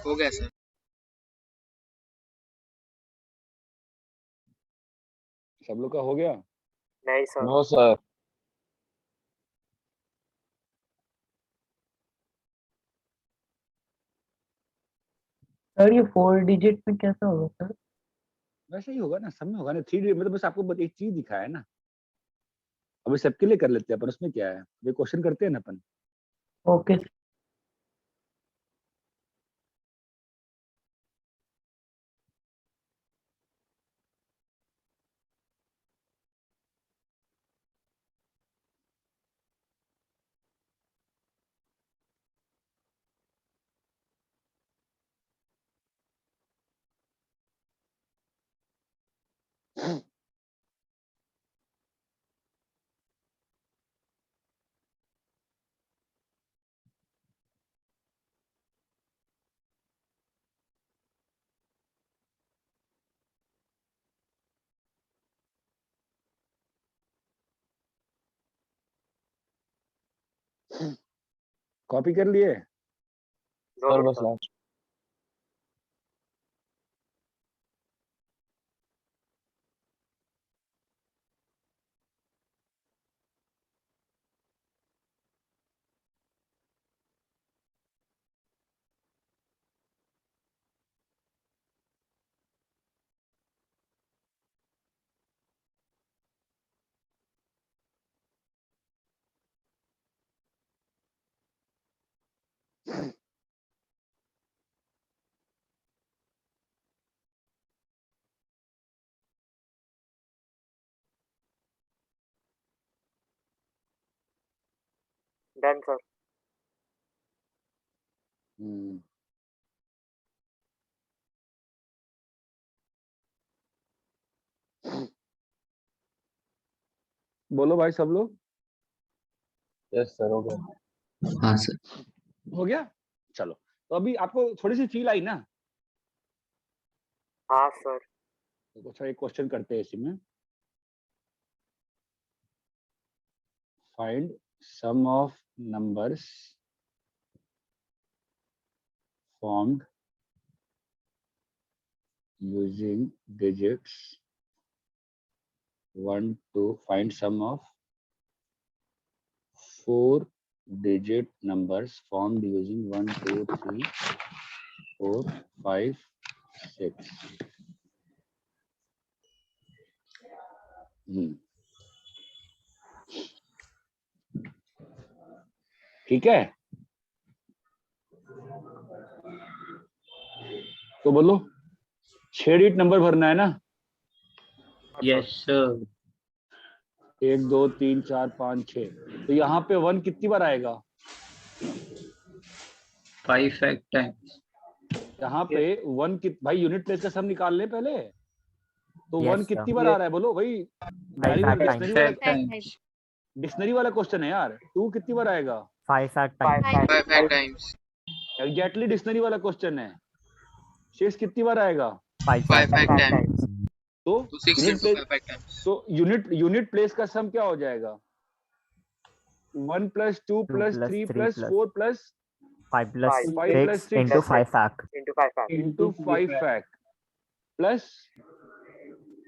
हो गया सर। सब लोग का हो गया? नहीं सर। No sir. सर ये 4 डिजिट में कैसा होगा सर? वैसे ही होगा ना, सब में होगा ना। 3D मतलब बस आपको एक चीज दिखाया है ना। अभी सबके लिए कर लेते हैं अपन, उसमें क्या है, ये क्वेश्चन करते हैं ना अपन। ओके। कॉपी कर लिए? सर बस लास्ट। Done sir. बोलो भाई सब लोग। यस सर हो गया। हाँ सर। हो गया? चलो, तो अभी आपको थोड़ी सी फील आई ना? हाँ सर। तो अच्छा एक क्वेश्चन करते हैं इसी में। Find sum of numbers formed using digits 1 to find sum of 4 digit numbers formed using 1 2 3 4 5 6. ठीक है, तो बोलो 6 डिजिट नंबर भरना है ना? Yes sir. 1 2 3 4 5 6। तो यहाँ पे 1 कितनी बार आएगा? 5 टाइम्स। यहाँ पे 1 भाई यूनिट प्लेस का सम निकाल ले पहले। तो 1 Yes, कितनी sir. बार आ रहा है बोलो भाई? Five डिक्शनरी वाला times. डिक्शनरी वाला क्वेश्चन है यार। 2 कितनी बार आएगा? 5 fact times. 5 fact times. Exactly dictionary वाला क्वेश्चन है। शेष कितनी बार आएगा? 5 5 fact fact times. तो तो 6 unit into place 5 fact times. तो यूनिट प्लेस का सम क्या हो जाएगा? 1 + 2 + 3 + 4 + 5 plus 5 plus 6 6 into 5 fact. into 5 fact. into 5 fact plus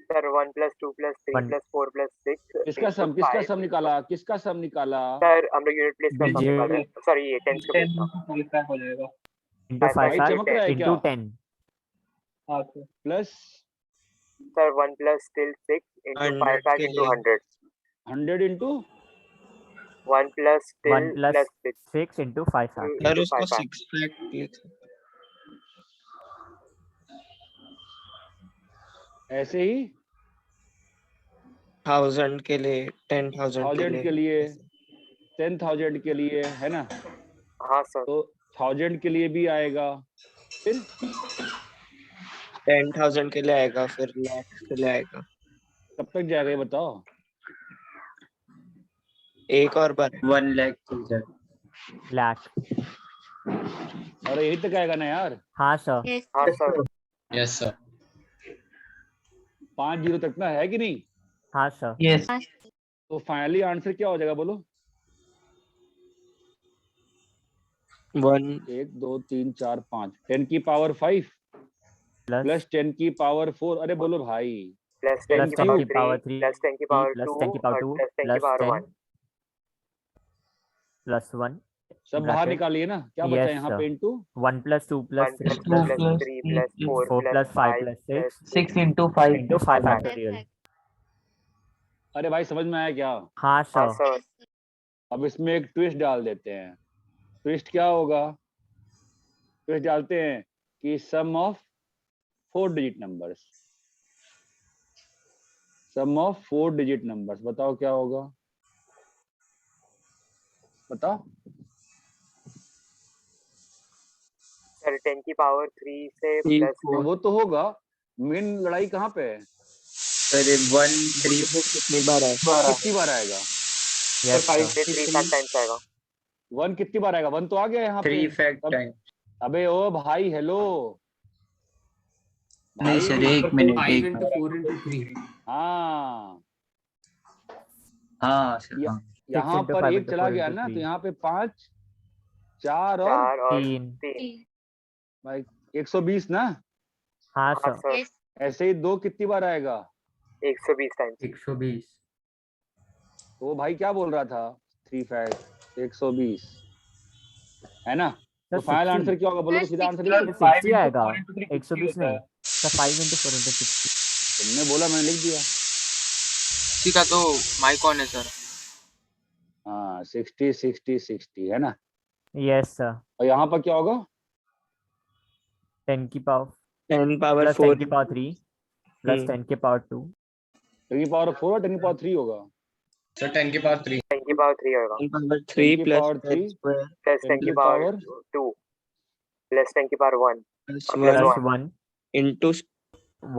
Sir, 1 + 2 + 3 One. + 4 + 6. किसका into सम 5. निकाला? किसका सम निकाला? सर हम लोग यूनिट प्लेस का सम BJ निकाल रहे हैं। सॉरी ये 10 का बेस था। हो जाएगा। into 5 भाई fact चमक रहा है क्या? into 10. हाँ sir. Plus Sir 1 + still 6 into 5 100 fact के into लिए 100. 100 into 1 + still 1 plus plus 6 6 into 5 fact. Sir into उसको 5 fact. 6 फैक्ट लिख ऐसे ही 1000 के लिए 10,000 के 1000 के लिए 10,000 के लिए है ना? हाँ सर। तो 1000 के लिए भी आएगा, फिर 10,000 के लिए आएगा, फिर लाख के लिए आएगा। कब तक जाएगा ये बताओ? एक और बार 1 lakh हो जाएगा। lakh. अरे यही तक आएगा ना यार? हाँ sir. हाँ सर। Yes sir. 5 0 तक ना, है कि नहीं? हाँ sir. Yes. तो फाइनली आंसर क्या हो जाएगा बोलो? 1 1 2 3 4 5 10 की पावर 5 plus प्लस 10 की पावर 4। अरे बोलो भाई, Plus 10 10 plus की 10 power की 3 power 3 plus 10 की power plus 2 10 की power और 2 plus 10 की plus power 10 1. plus 1 सब बाहर bracket. निकालिए ना, क्या बचा Yes यहाँ sir. पे into 1 plus 2 plus 1 3 plus 2 plus plus 3 plus 4 4 plus 5 5 plus 6 6 into 5 into 5 5 factorial. अरे भाई समझ में आया क्या? हाँ हाँ sir. सर। अब इसमें एक ट्विस्ट डाल देते हैं। ट्विस्ट क्या होगा? ट्विस्ट डालते हैं कि sum of 4 digit numbers, sum of 4 digit numbers. बताओ क्या होगा? बताओ। सर 10 की पावर 3 से 3 प्लस 4 वो तो होगा, मेन लड़ाई कहाँ पे है? सर 1 3 कितनी बार आए? कितनी बार आएगा? Yes sir. 3 fact times आएगा। 1 कितनी बार आएगा? 1 तो आ गया यहाँ पे। 3 fact अब times. अबे ओ भाई, हेलो नहीं भाई। सर, एक मिनट 5 एक into 4 into 3. हाँ, हाँ सर हाँ। यहाँ 6 into पर 5 एक into चला 4 गया into ना, तो 3. यहाँ पे 5 4 और 4 और 3. 3। भाई 120 ना? हाँ हाँ sir. सर। ऐसे ही 2 कितनी बार आएगा? 120 टाइम्स। 120. तो वो भाई क्या बोल रहा था? 3 फैक्ट 120 है ना? तो Sir, फाइनल 60. आंसर क्या होगा बोलो? तो सीधा आंसर Sir, लिख। 60 आएगा, 120 नहीं. Sir 5 into 4 into 60. तुमने बोला, मैंने लिख दिया। इसी का तो माइक ऑन है सर। हाँ 60 60 60 है ना? Yes sir. और यहाँ पर क्या होगा? 10 की power 10 पावर plus 10 4 की power 3 plus 10 की power 2 10 की पावर 4 और 10 की पावर 3 होगा। सर 10 की पावर 3. 10 की पावर 3 होगा। 10 पावर 10 3 की प्लस पावर 3 स्क्वायर प्लस 10 की पावर 2 प्लस 10 की power 1 plus plus 1 plus 1 into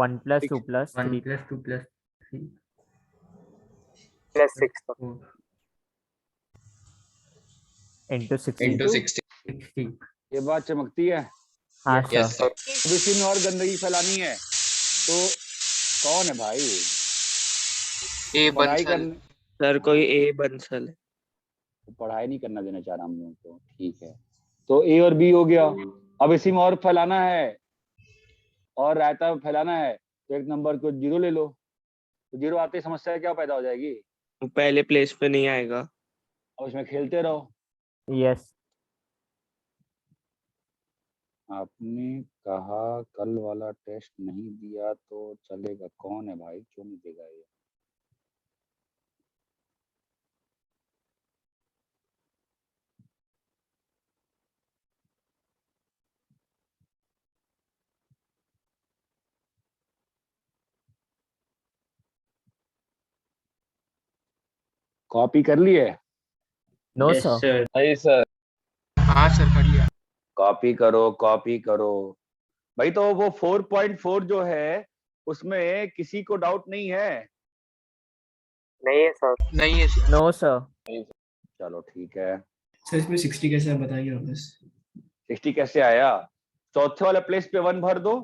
1 plus 2 plus 1 3 plus 2 plus 3 plus 6 था। 4 into 60. Into 60. 60. ये बात चमकती है। हाँ Yes sir. sir. अब इसी में और गंदगी फैलानी है तो कौन है भाई? ए पढ़ाई बंसल। करने, सर कोई ए बंसल है। पढ़ाई नहीं करना देना चाह रहा हम लोगों को, ठीक है। तो ए और बी हो गया। अब इसी में और फैलाना है और रायता फैलाना है, तो एक नंबर को 0 ले लो। तो 0 आते ही समस्या क्या पैदा हो जाएगी? वो पहले प्लेस पे नहीं आएगा। अब इसमें खेलते रहो। Yes. आपने कहा कल वाला टेस्ट नहीं दिया तो चलेगा। कौन है भाई, क्यों नहीं देगा ये? कॉपी कर लिए? No Yes sir. sir. नहीं सर। हाँ सर कर लिया। कॉपी करो, कॉपी करो भाई। तो वो 4.4 जो है उसमें किसी को डाउट नहीं है? नहीं है सर। नहीं है सर। No sir. चलो ठीक है। सर इसमें 60 कैसे आप बताइए वापस। 60 कैसे आया? चौथे वाले प्लेस पे 1 भर दो,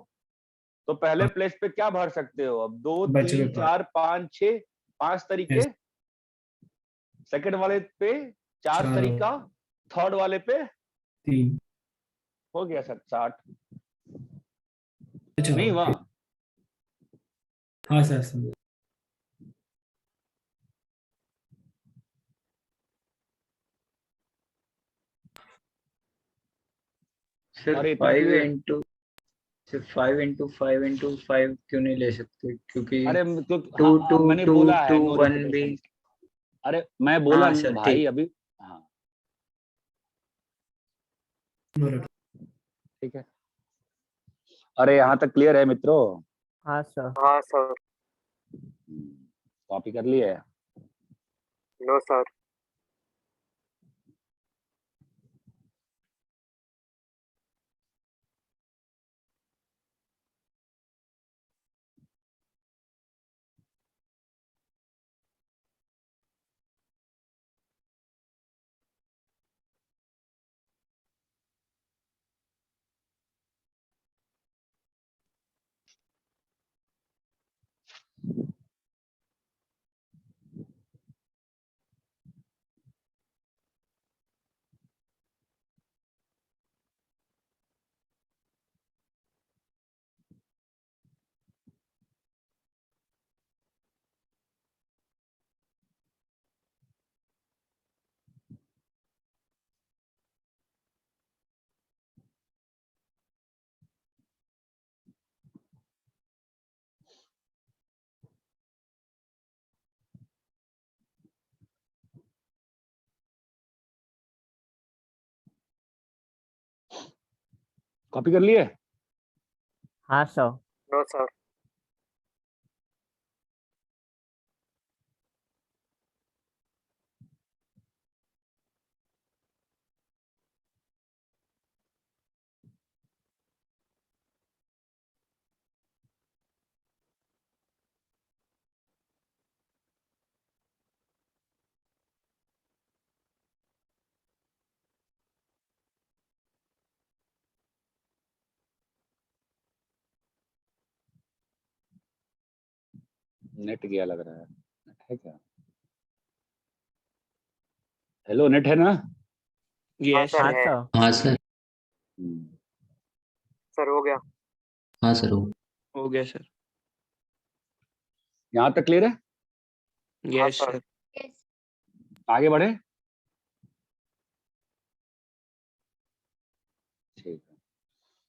तो पहले प्लेस पे क्या भर सकते हो? अब 2 बचे 3 हुए 4 5 6 5 तरीके। सेकंड वाले पे 4 चार तरीका, थर्ड वाले पे 3। हो गया सर 60। अच्छा नहीं हुआ? हाँ सर समझ। सर अरे इतना 5 क्लियर? इंटू सिर्फ 5 क्यों नहीं ले सकते? क्योंकि अरे टू हाँ, टू मैंने टू बोला है टू नो 1 भी। रिपीटेशन। अरे मैं बोला हाँ सर भाई ठीक। अभी। हाँ ठीक है। अरे यहाँ तक क्लियर है मित्रों? हाँ सर। हाँ सर। कॉपी कर लिए? No sir. कॉपी कर लिए? हाँ सर। No sir. नेट गया लग रहा है। नेट है क्या? हेलो, नेट है ना? यस सर हाँ है। सर। हाँ सर। सर हो गया। हाँ सर हो गया सर। यहाँ तक क्लियर है? हाँ यस सर। सर। आगे बढ़े? ठीक है।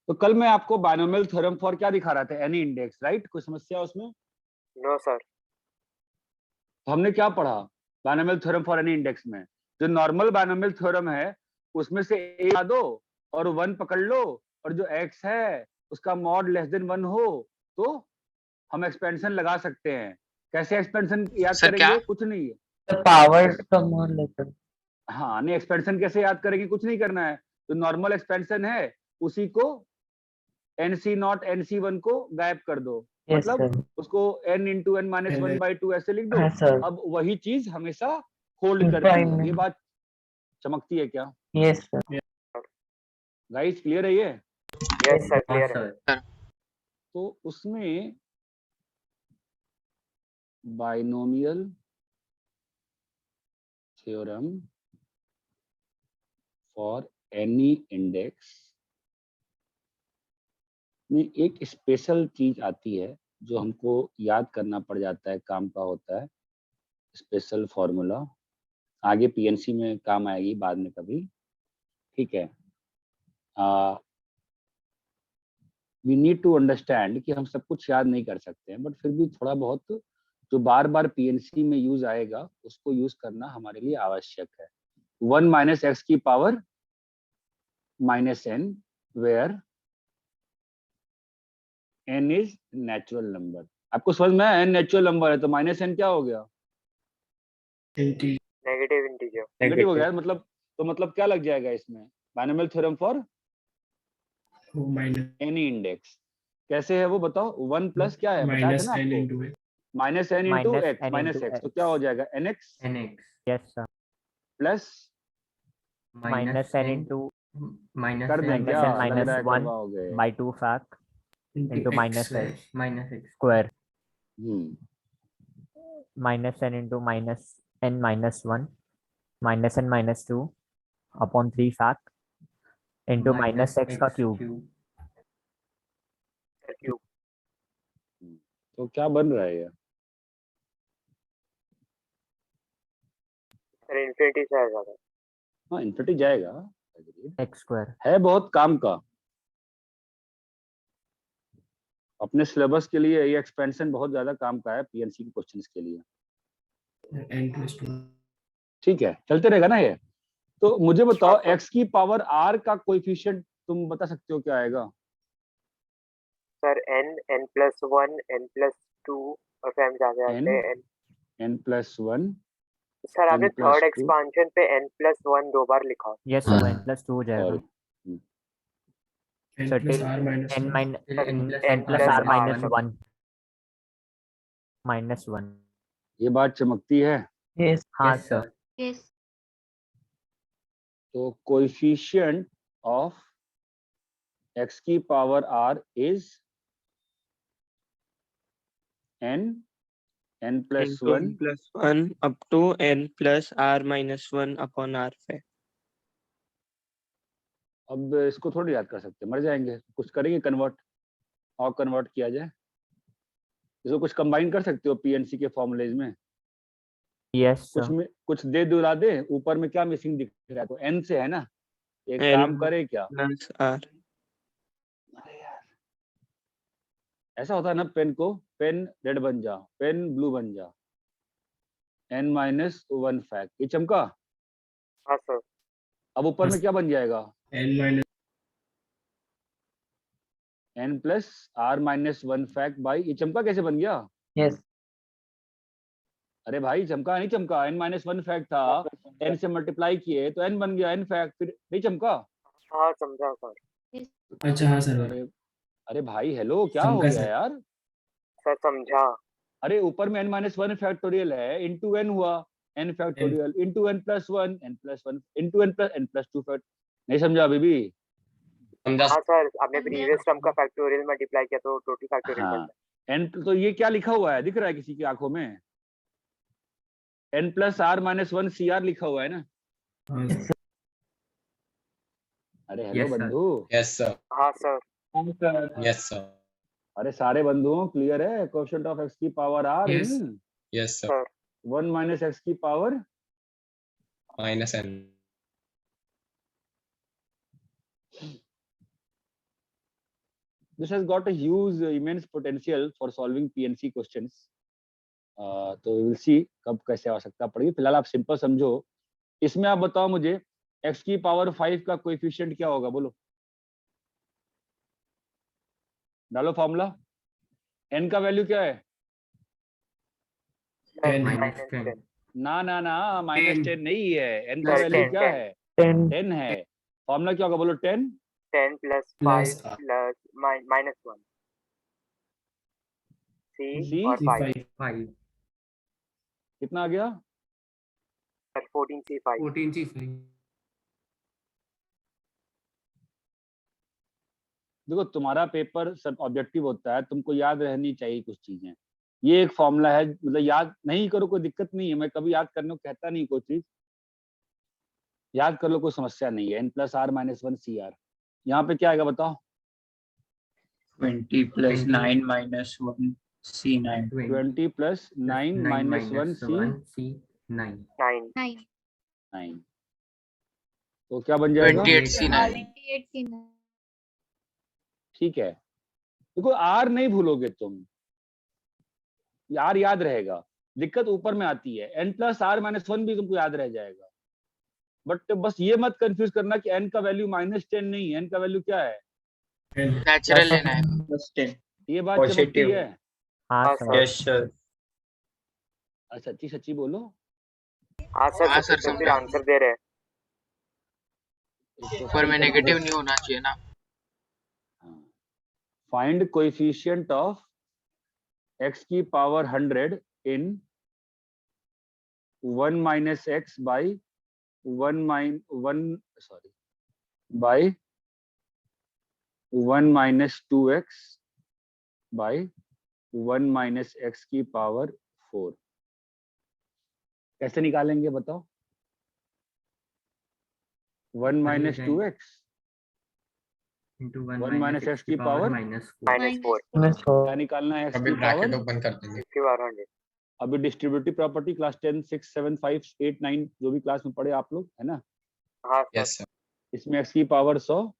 तो कल मैं आपको बायनोमियल थ्योरम फॉर क्या दिखा रहा था? Any index, right? कोई समस्या उसमें? No sir. तो हमने क्या पढ़ा binomial theorem for any index में? जो नॉर्मल बायनोमियल थ्योरम है उसमें से ए हटा दो और 1 पकड़ लो, और जो x है उसका मॉड लेस देन 1 हो तो हम एक्सपेंशन लगा सकते हैं। कैसे एक्सपेंशन याद सर क्या? करेंगे? कुछ नहीं है। तो पावर का मान लेकर। हाँ नहीं, एक्सपेंशन कैसे याद करेंगे? कुछ नहीं करना है। जो नॉर्मल एक्सपेंशन है उसी को NC0 NC1 को गायब कर दो, यस मतलब सर। उसको n इंटू एन माइनस 1/2 ऐसे लिख दो। हाँ सर। अब वही चीज हमेशा होल्ड करती प्राइम है। ये बात चमकती है क्या? Yes sir. गाइस क्लियर है ये? यस सर हाँ क्लियर है। सर। तो उसमें binomial theorem for any index में एक स्पेशल चीज आती है जो हमको याद करना पड़ जाता है, काम का होता है स्पेशल फॉर्मूला। आगे पीएनसी में काम आएगी बाद में कभी, ठीक है? वी नीड टू अंडरस्टैंड कि हम सब कुछ याद नहीं कर सकते हैं, बट फिर भी थोड़ा बहुत जो बार बार पीएनसी में यूज आएगा उसको यूज करना हमारे लिए आवश्यक है। 1 माइनस एक्स की power minus N where N is natural number. आपको समझ में आया? एन नेचुरल नंबर है तो माइनस एन क्या हो गया? Negative integer. नेगेटिव हो गया। मतलब क्या लग जाएगा इसमें? Binomial theorem for any index. कैसे है वो बताओ? 1 प्लस क्या है बताया था ना आपको? Minus N into X, minus X, तो क्या हो जाएगा? N X NX। Yes sir. Plus minus N into minus कर दें माइनस क्या? एन लग माइनस रहा है 1 करवाओगे। By 2 fact into minus N minus X square hmm minus N into minus N minus 1 minus N minus 2 upon 3 fact into minus X का cube. Cube. तो क्या बन रहा है ये? सर इन्फिनिटी से आ जाएगा। हाँ इन्फिनिटी जाएगा। एक्स स्क्वायर है बहुत काम का। अपने सिलेबस के लिए ये एक्सपेंशन बहुत ज्यादा काम का है पीएनसी के क्वेश्चंस के लिए। n+2 ठीक है चलते रहेगा ना ये। तो मुझे बताओ x की पावर r का कोएफिशिएंट तुम बता सकते हो क्या आएगा? सर n+1 n+2 और फिर हम जाते हैं n+1 सर आपने थर्ड n+2 एक्सपांशन पे n+1 दो बार लिखा। यस सर n+2 हो जाएगा। Sorry n plus r minus n 1 plus r minus 1 minus 1। ये बात चमकती है। यस हाँ सर। यस तो कोएफिशिएंट ऑफ x की power r is n+1 plus 1 up to n plus r minus 1 upon r पे। अब इसको थोड़ी याद कर सकते, मर जाएंगे। कुछ करेंगे कन्वर्ट, और कन्वर्ट किया जाए। इसको कुछ कंबाइन कर सकते हो पीएनसी के फॉर्मूलेज में। यस कुछ में कुछ दे दुला दे। ऊपर में क्या मिसिंग दिख रहा है? तो n से है ना। एक N काम करे क्या, प्लस r। अरे यार ऐसा होता है ना, पेन को पेन रेड बन जा, पेन ब्लू बन जा, n-1 फैक्ट, ये चमका। हाँ सर। अब ऊपर में क्या बन जाएगा? n plus r-1 fact by, ये चमका कैसे बन गया? यस अरे भाई चमका नहीं चमका, n-1 फैक्ट था, n से मल्टीप्लाई किए तो n बन गया n फैक्ट, फिर नहीं चमका। हाँ समझा सर। अच्छा हाँ सर अरे अरे भाई हेलो क्या हो चमका गया सर। यार? सर समझा। अरे ऊपर में n-1 फैक्टोरियल है, इंटू n हुआ n factorial, into n+1 n+1 into n+2 fact. नहीं समझा अभी भी? हाँ सर आपने प्रीवियस टर्म का फैक्टोरियल मल्टीप्लाई किया तो टोटल फैक्टोरियल हाँ बनता n, तो ये क्या लिखा हुआ है, दिख रहा है किसी की आंखों में? n प्लस r-1 CR लिखा हुआ है ना। हाँ सर। अरे हेलो बंधु। Yes sir. है। हाँ सर। Yes sir. अरे सारे बंधुओं क्लियर है? कोएफिशिएंट ऑफ x की power r Yes. In yes sir. 1 minus x की power minus n। this has got a huge immense potential for solving PNC questions. तो we will see कब कैसे आवश्यकता पड़ेगी। फिलहाल आप सिंपल समझो। इसमें आप बताओ मुझे x की पावर 5 का कोएफिशिएंट क्या होगा, बोलो। डालो फॉर्मूला। n का वैल्यू क्या है? -10 ना ना ना -10 नहीं है, n का 10, वैल्यू 10, क्या 10. है? 10 10 है। फॉर्मूला क्या होगा बोलो? 10 10 प्लस 5 प्लस -1 C और 5 5 कितना आ गया? 14C5 14C5 देखो तुम्हारा पेपर सब ऑब्जेक्टिव होता है, तुमको याद रहनी चाहिए कुछ चीजें। ये एक फॉर्मूला है, मतलब याद नहीं करो कोई दिक्कत नहीं है, मैं कभी याद करने को कहता नहीं कोई चीज, याद कर लो कोई समस्या नहीं है। n प्लस r-1 CR, यहाँ पे क्या आएगा बताओ? 20 plus 9 minus 1 C9। 20 plus 9 minus 1 C9 9। तो क्या बन जाएगा? 28C9। ठीक है। देखो r नहीं भूलोगे तुम, यार याद रहेगा। दिक्कत ऊपर में आती है, n प्लस r-1 भी तुमको याद रह जाएगा। बट बस ये मत कंफ्यूज करना कि n का वैल्यू -10 नहीं है, n का वैल्यू क्या है? नेचुरल लेना है। +10। ये बात चमकती है। हाँ सर। Yes sir. सच्ची सच्ची बोलो। हाँ सर हाँ सर सर, फिर समझा। आंसर दे रहे हैं। ऊपर में नेगेटिव नहीं होना चाहिए ना। फाइंड कोएफिशिएंट ऑफ x की power 100 in 1 minus x by by 1 minus 2x by 1 minus x की पावर 4। कैसे निकालेंगे बताओ? 1 minus 2x into 1 minus x की पावर -4 क्या निकालना है? x अभी की पावर ब्रैकेट ओपन कर देंगे। की पावर 100 अभी डिस्ट्रीब्यूटिव प्रॉपर्टी क्लास 10 6 7 5 8 9 जो भी क्लास में पढ़े आप लोग, है ना? हाँ सर यस सर। इसमें x की power 100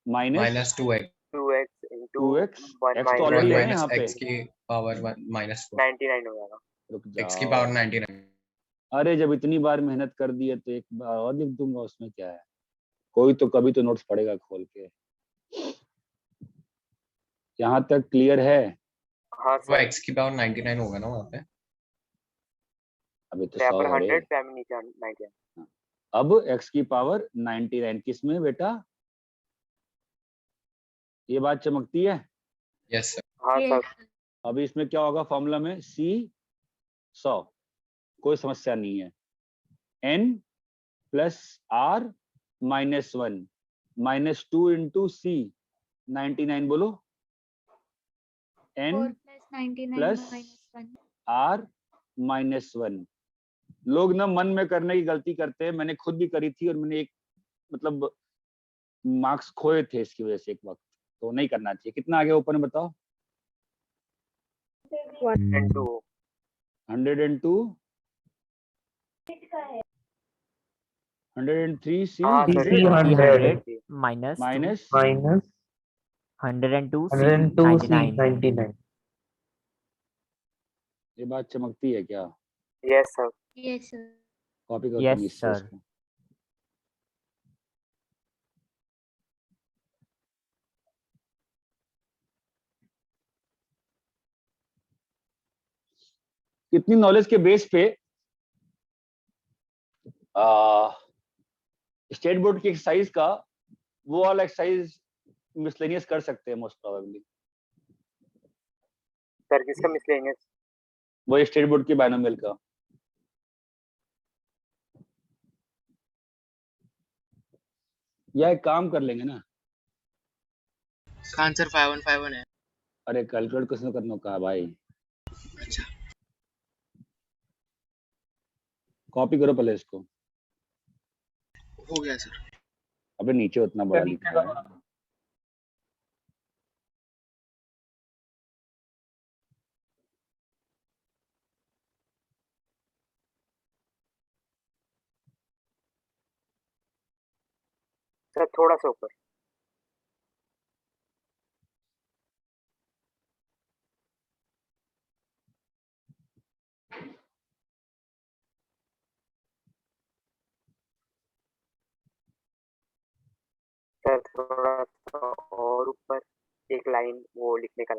minus -2x 2x into 2x 1 x तो minus ऑलरेडी है माइनस यहाँ पे। x की पावर 1 -4 99 हो जाएगा। रुक x की जाओ, पावर 99। अरे जब इतनी बार मेहनत कर दी है तो एक बार और लिख दूंगा, उसमें क्या है? कोई तो कभी तो नोट्स पढ़ेगा खोल के। यहाँ तक क्लियर है? हाँ वो सर x की पावर 99 होगा ना वहाँ पे। अभी तो यहाँ 100 पर है रे। 100 पे हमें नीचे 99 अब x की पावर 99 किसमें बेटा? ये बात चमकती है? Yes sir. हाँ सर अभी इसमें क्या होगा फॉर्मूला में? c 100, कोई समस्या नहीं है। n plus r minus 1 minus 2 into C 99 बोलो। n plus r minus 1। लोग ना मन में करने की गलती करते हैं, मैंने खुद भी करी थी और मैंने एक मतलब मार्क्स खोए थे इसकी वजह से एक वक्त, तो नहीं करना चाहिए। कितना आगे ऊपर में बताओ? 102 102 103 सी हाँ sir 100 100 minus 2 minus minus 102 C 102 C 99 99। ये बात चमकती है क्या? यस सर कॉपी करता Yes, हूँ इससे sir. इसको। कितनी नॉलेज के बेस पे स्टेट बोर्ड की एक्सरसाइज का वो वाला एक्सरसाइज मिसलेनियस कर सकते हैं मोस्ट प्रोबेबली। सर किसका मिसलेनियस? वो स्टेट बोर्ड की बायनोमियल का। या एक काम कर लेंगे ना, इसका आंसर 5151 है। अरे कैलकुलेट किसने करना कहा भाई? अच्छा कॉपी करो पहले इसको। हो गया सर। अबे नीचे उतना बड़ा लिखा है। सर थोड़ा सा ऊपर। सर थोड़ा सा और ऊपर एक लाइन वो लिखने का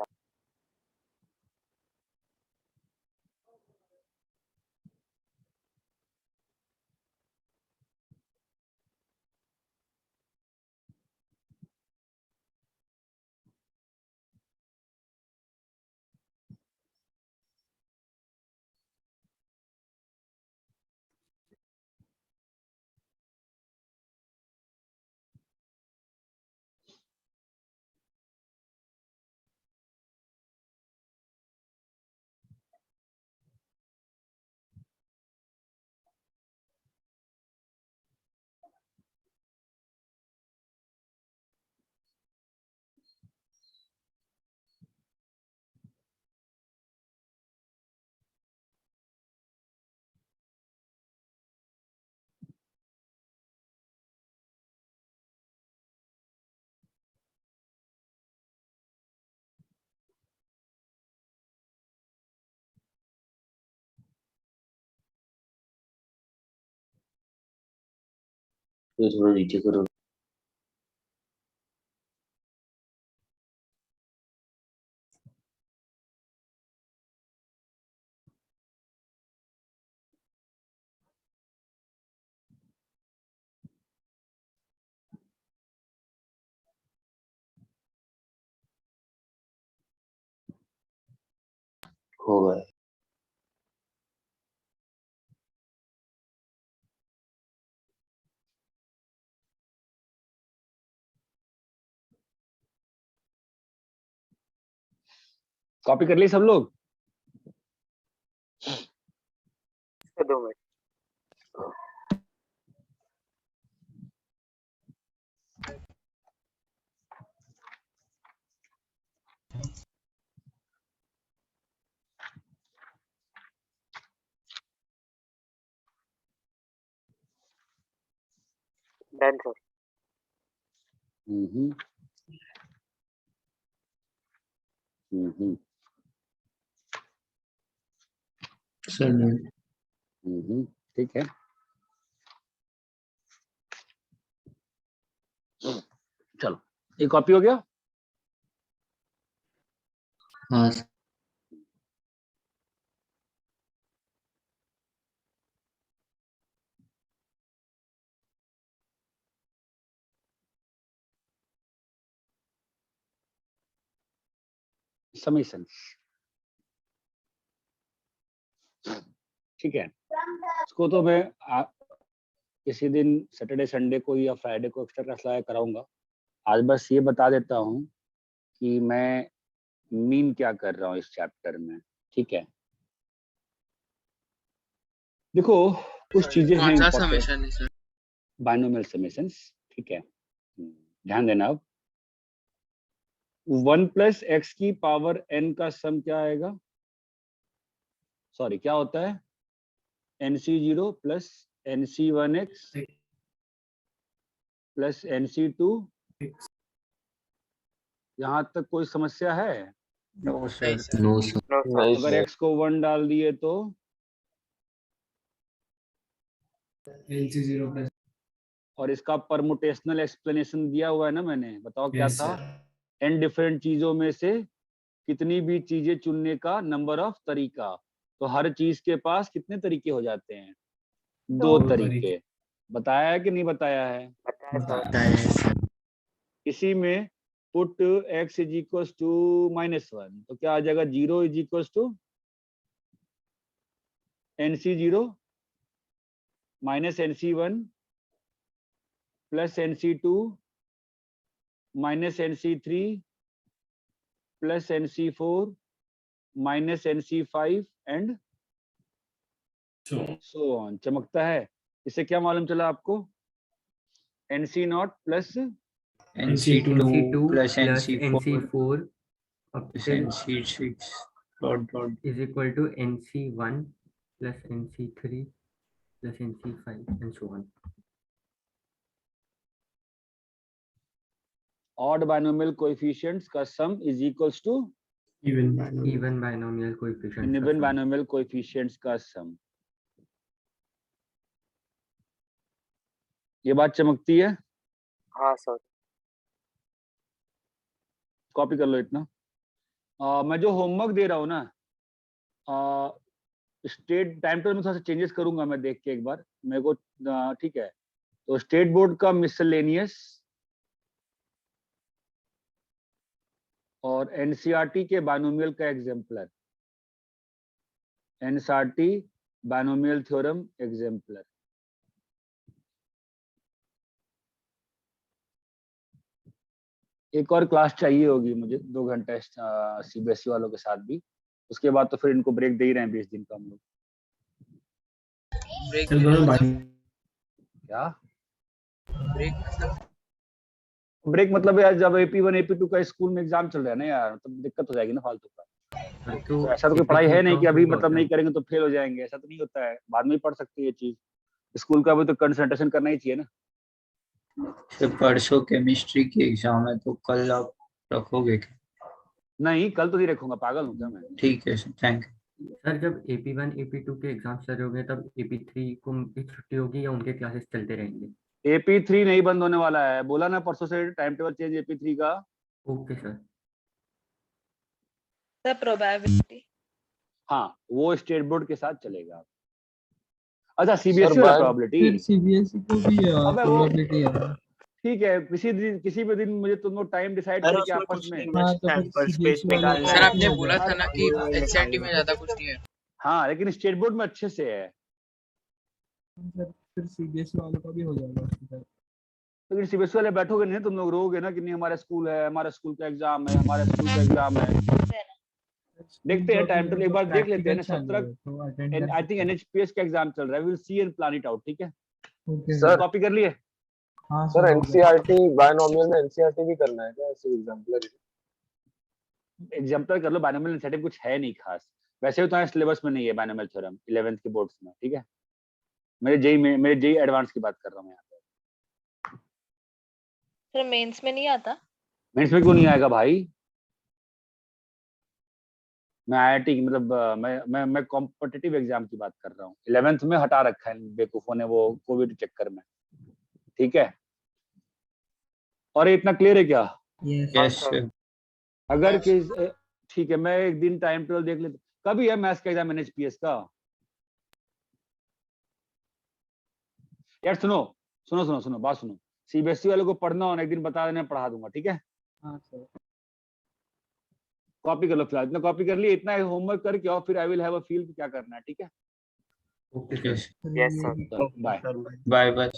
ये थोड़ा नीचे करो। हो गया। कॉपी कर ली सब लोग? Sir 2 minute. Done sir. Hmm hmm sir ठीक है। चलो ये कॉपी हो गया। हाँ समीशंस, ठीक है। इसको तो मैं किसी दिन सैटरडे संडे को या फ्राइडे को एक्स्ट्रा क्लास लगा कराऊंगा। आज बस ये बता देता हूँ कि मैं मीन क्या कर रहा हूँ इस चैप्टर में, ठीक है। देखो कुछ चीजें हैं कौन सा इम्पोर्टेंट, समेशन है सर? बाइनोमियल समेशंस, ठीक है। ध्यान देना। अब 1 + x की पावर n का सम क्या आएगा? सॉरी क्या होता है? nc0 + nc1x + nc2। यहाँ तक कोई समस्या है? No sir. No sir. नहीं अगर सर। x को 1 डाल दिए तो NC0 प्लस। और इसका परमुटेशनल एक्सप्लेनेशन दिया हुआ है ना मैंने, बताओ क्या यस था? सर। n डिफरेंट चीजों में से कितनी भी चीजें चुनने का नंबर ऑफ तरीका। तो हर चीज के पास कितने तरीके हो जाते हैं? 2 दो तरीके। बताया है कि नहीं बताया है? बताया सर। इसी में पुट x = -1 तो क्या आ जाएगा? 0 = nc0 - nc1 + nc2 - nc3 + nc4 - nc5 and so on. चमकता है। इससे क्या मालूम चला आपको? nc0 + NC2 plus + NC4 up till NC6 dot dot is equal to NC1 plus NC3 plus NC5 and so on. Odd binomial coefficients का sum is equals to even Even binomial coefficients. का even sum. Binomial coefficients का sum. ये बात चमकती है? हाँ sir. Copy कर लो इतना। मैं जो होमवर्क दे रहा हूँ ना, स्टेट टाइम टेबल में थोड़ा सा चेंजेस करूंगा मैं, देख के एक बार मेरे को, ठीक है। तो स्टेट बोर्ड का मिसलेनियस और एनसीईआरटी के बाइनोमियल का exemplar, NCERT binomial theorem exemplar. एक और क्लास चाहिए होगी मुझे 2 घंटा सीबीएसई वालों के साथ भी। उसके बाद तो फिर इनको ब्रेक दे ही रहे हैं 20 दिन का हम लोग। ब्रेक क्या मतलब? ब्रेक मतलब यार, जब AP1 AP2 का स्कूल में एग्जाम चल रहा है ना यार, तो दिक्कत हो जाएगी ना फालतू का। तो ऐसा तो कोई पढ़ाई है नहीं कि अभी मतलब नहीं करेंगे तो फेल हो जाएंगे, ऐसा तो नहीं होता है। बाद में ही पढ़ सकते हैं ये चीज। स्कूल का भी तो कंसंट्रेशन करना ही चाहिए ना। फिर परसों केमिस्ट्री की एग्जाम है तो कल आप रखोगे क्या? नहीं कल तो नहीं रखूंगा, पागल हूँ क्या मैं? ठीक है सर, थैंक यू। सर जब AP1 AP2 के एग्जाम शुरू होंगे तब AP3 को भी छुट्टी होगी या उनके क्लासेस चलते रहेंगे? AP3 नहीं बंद होने वाला है, बोला ना परसों से टाइम टेबल चेंज AP3 का। Okay sir. सर प्रोबेबिलिटी हाँ वो स्टेट बोर्ड के साथ चलेगा। अच्छा सीबीएसई वाला प्रोबेबिलिटी, सीबीएसई को भी अबे वो प्रोबेबिलिटी है। ठीक है, किसी भी दिन मुझे तुम लोग टाइम डिसाइड करके आपस में। सर आपने बोला था ना कि एनसीईआरटी में ज्यादा कुछ नहीं है। हाँ लेकिन स्टेट बोर्ड में अच्छे से है। फिर सीबीएसई वालों का भी हो जाएगा। लेकिन सीबीएसई वाले बैठोगे नहीं, तुम लोग रोगे ना कि नहीं हमारा स्कूल है, हमारा स्कूल का एग्जाम है, हमारा स्कूल का एग्जाम है। देखते हैं टाइम टेबल एक बार देख लेते हैं ना 17 आई थिंक एनएचपीएस का एग्जाम चल रहा है, we will see and plan it out, ठीक है सर कॉपी कर लिए? सर एनसीईआरटी बायनोमियल में एनसीईआरटी भी करना है क्या ऐसे एग्जाम्पल? एग्जाम्पल कर लो, बायनोमियल इनिशिएटिव कुछ है नहीं खास, वैसे भी तुम्हारे सिलेबस में नहीं है बायनोमियल थ्योरम 11th के बोर्ड्स में, ठीक है मेरे जेई एडवांस की बात कर रहा हूँ यहाँ पे। सर मेंस में नहीं आता? मेंस में क्यों नहीं आएगा भाई? मैं आईआईटी मतलब मैं कॉम्पिटिटिव एग्जाम की बात कर रहा हूँ, 11th में हटा रखा है बेवकूफों ने वो कोविड चक्कर में, ठीक है। और ये इतना क्लियर है क्या? Yes sir. अगर किस ठीक है, मैं एक दिन टाइम टेबल देख लेता। कभी है मैथ्स का एग्जाम एनएचपीएस का? यार सुनो सुनो सुनो सुनो बात सुनो, सीबीएसई वालों को पढ़ना हो एक दिन बता देना, पढ़ा दूंगा, ठीक है। हाँ सर। कॉपी कर लो फिलहाल, इतना कॉपी कर लिए, इतना होमवर्क करके और फिर I will have a feel क्या करना है, ठीक है। Okay yes sir. Bye bye bye.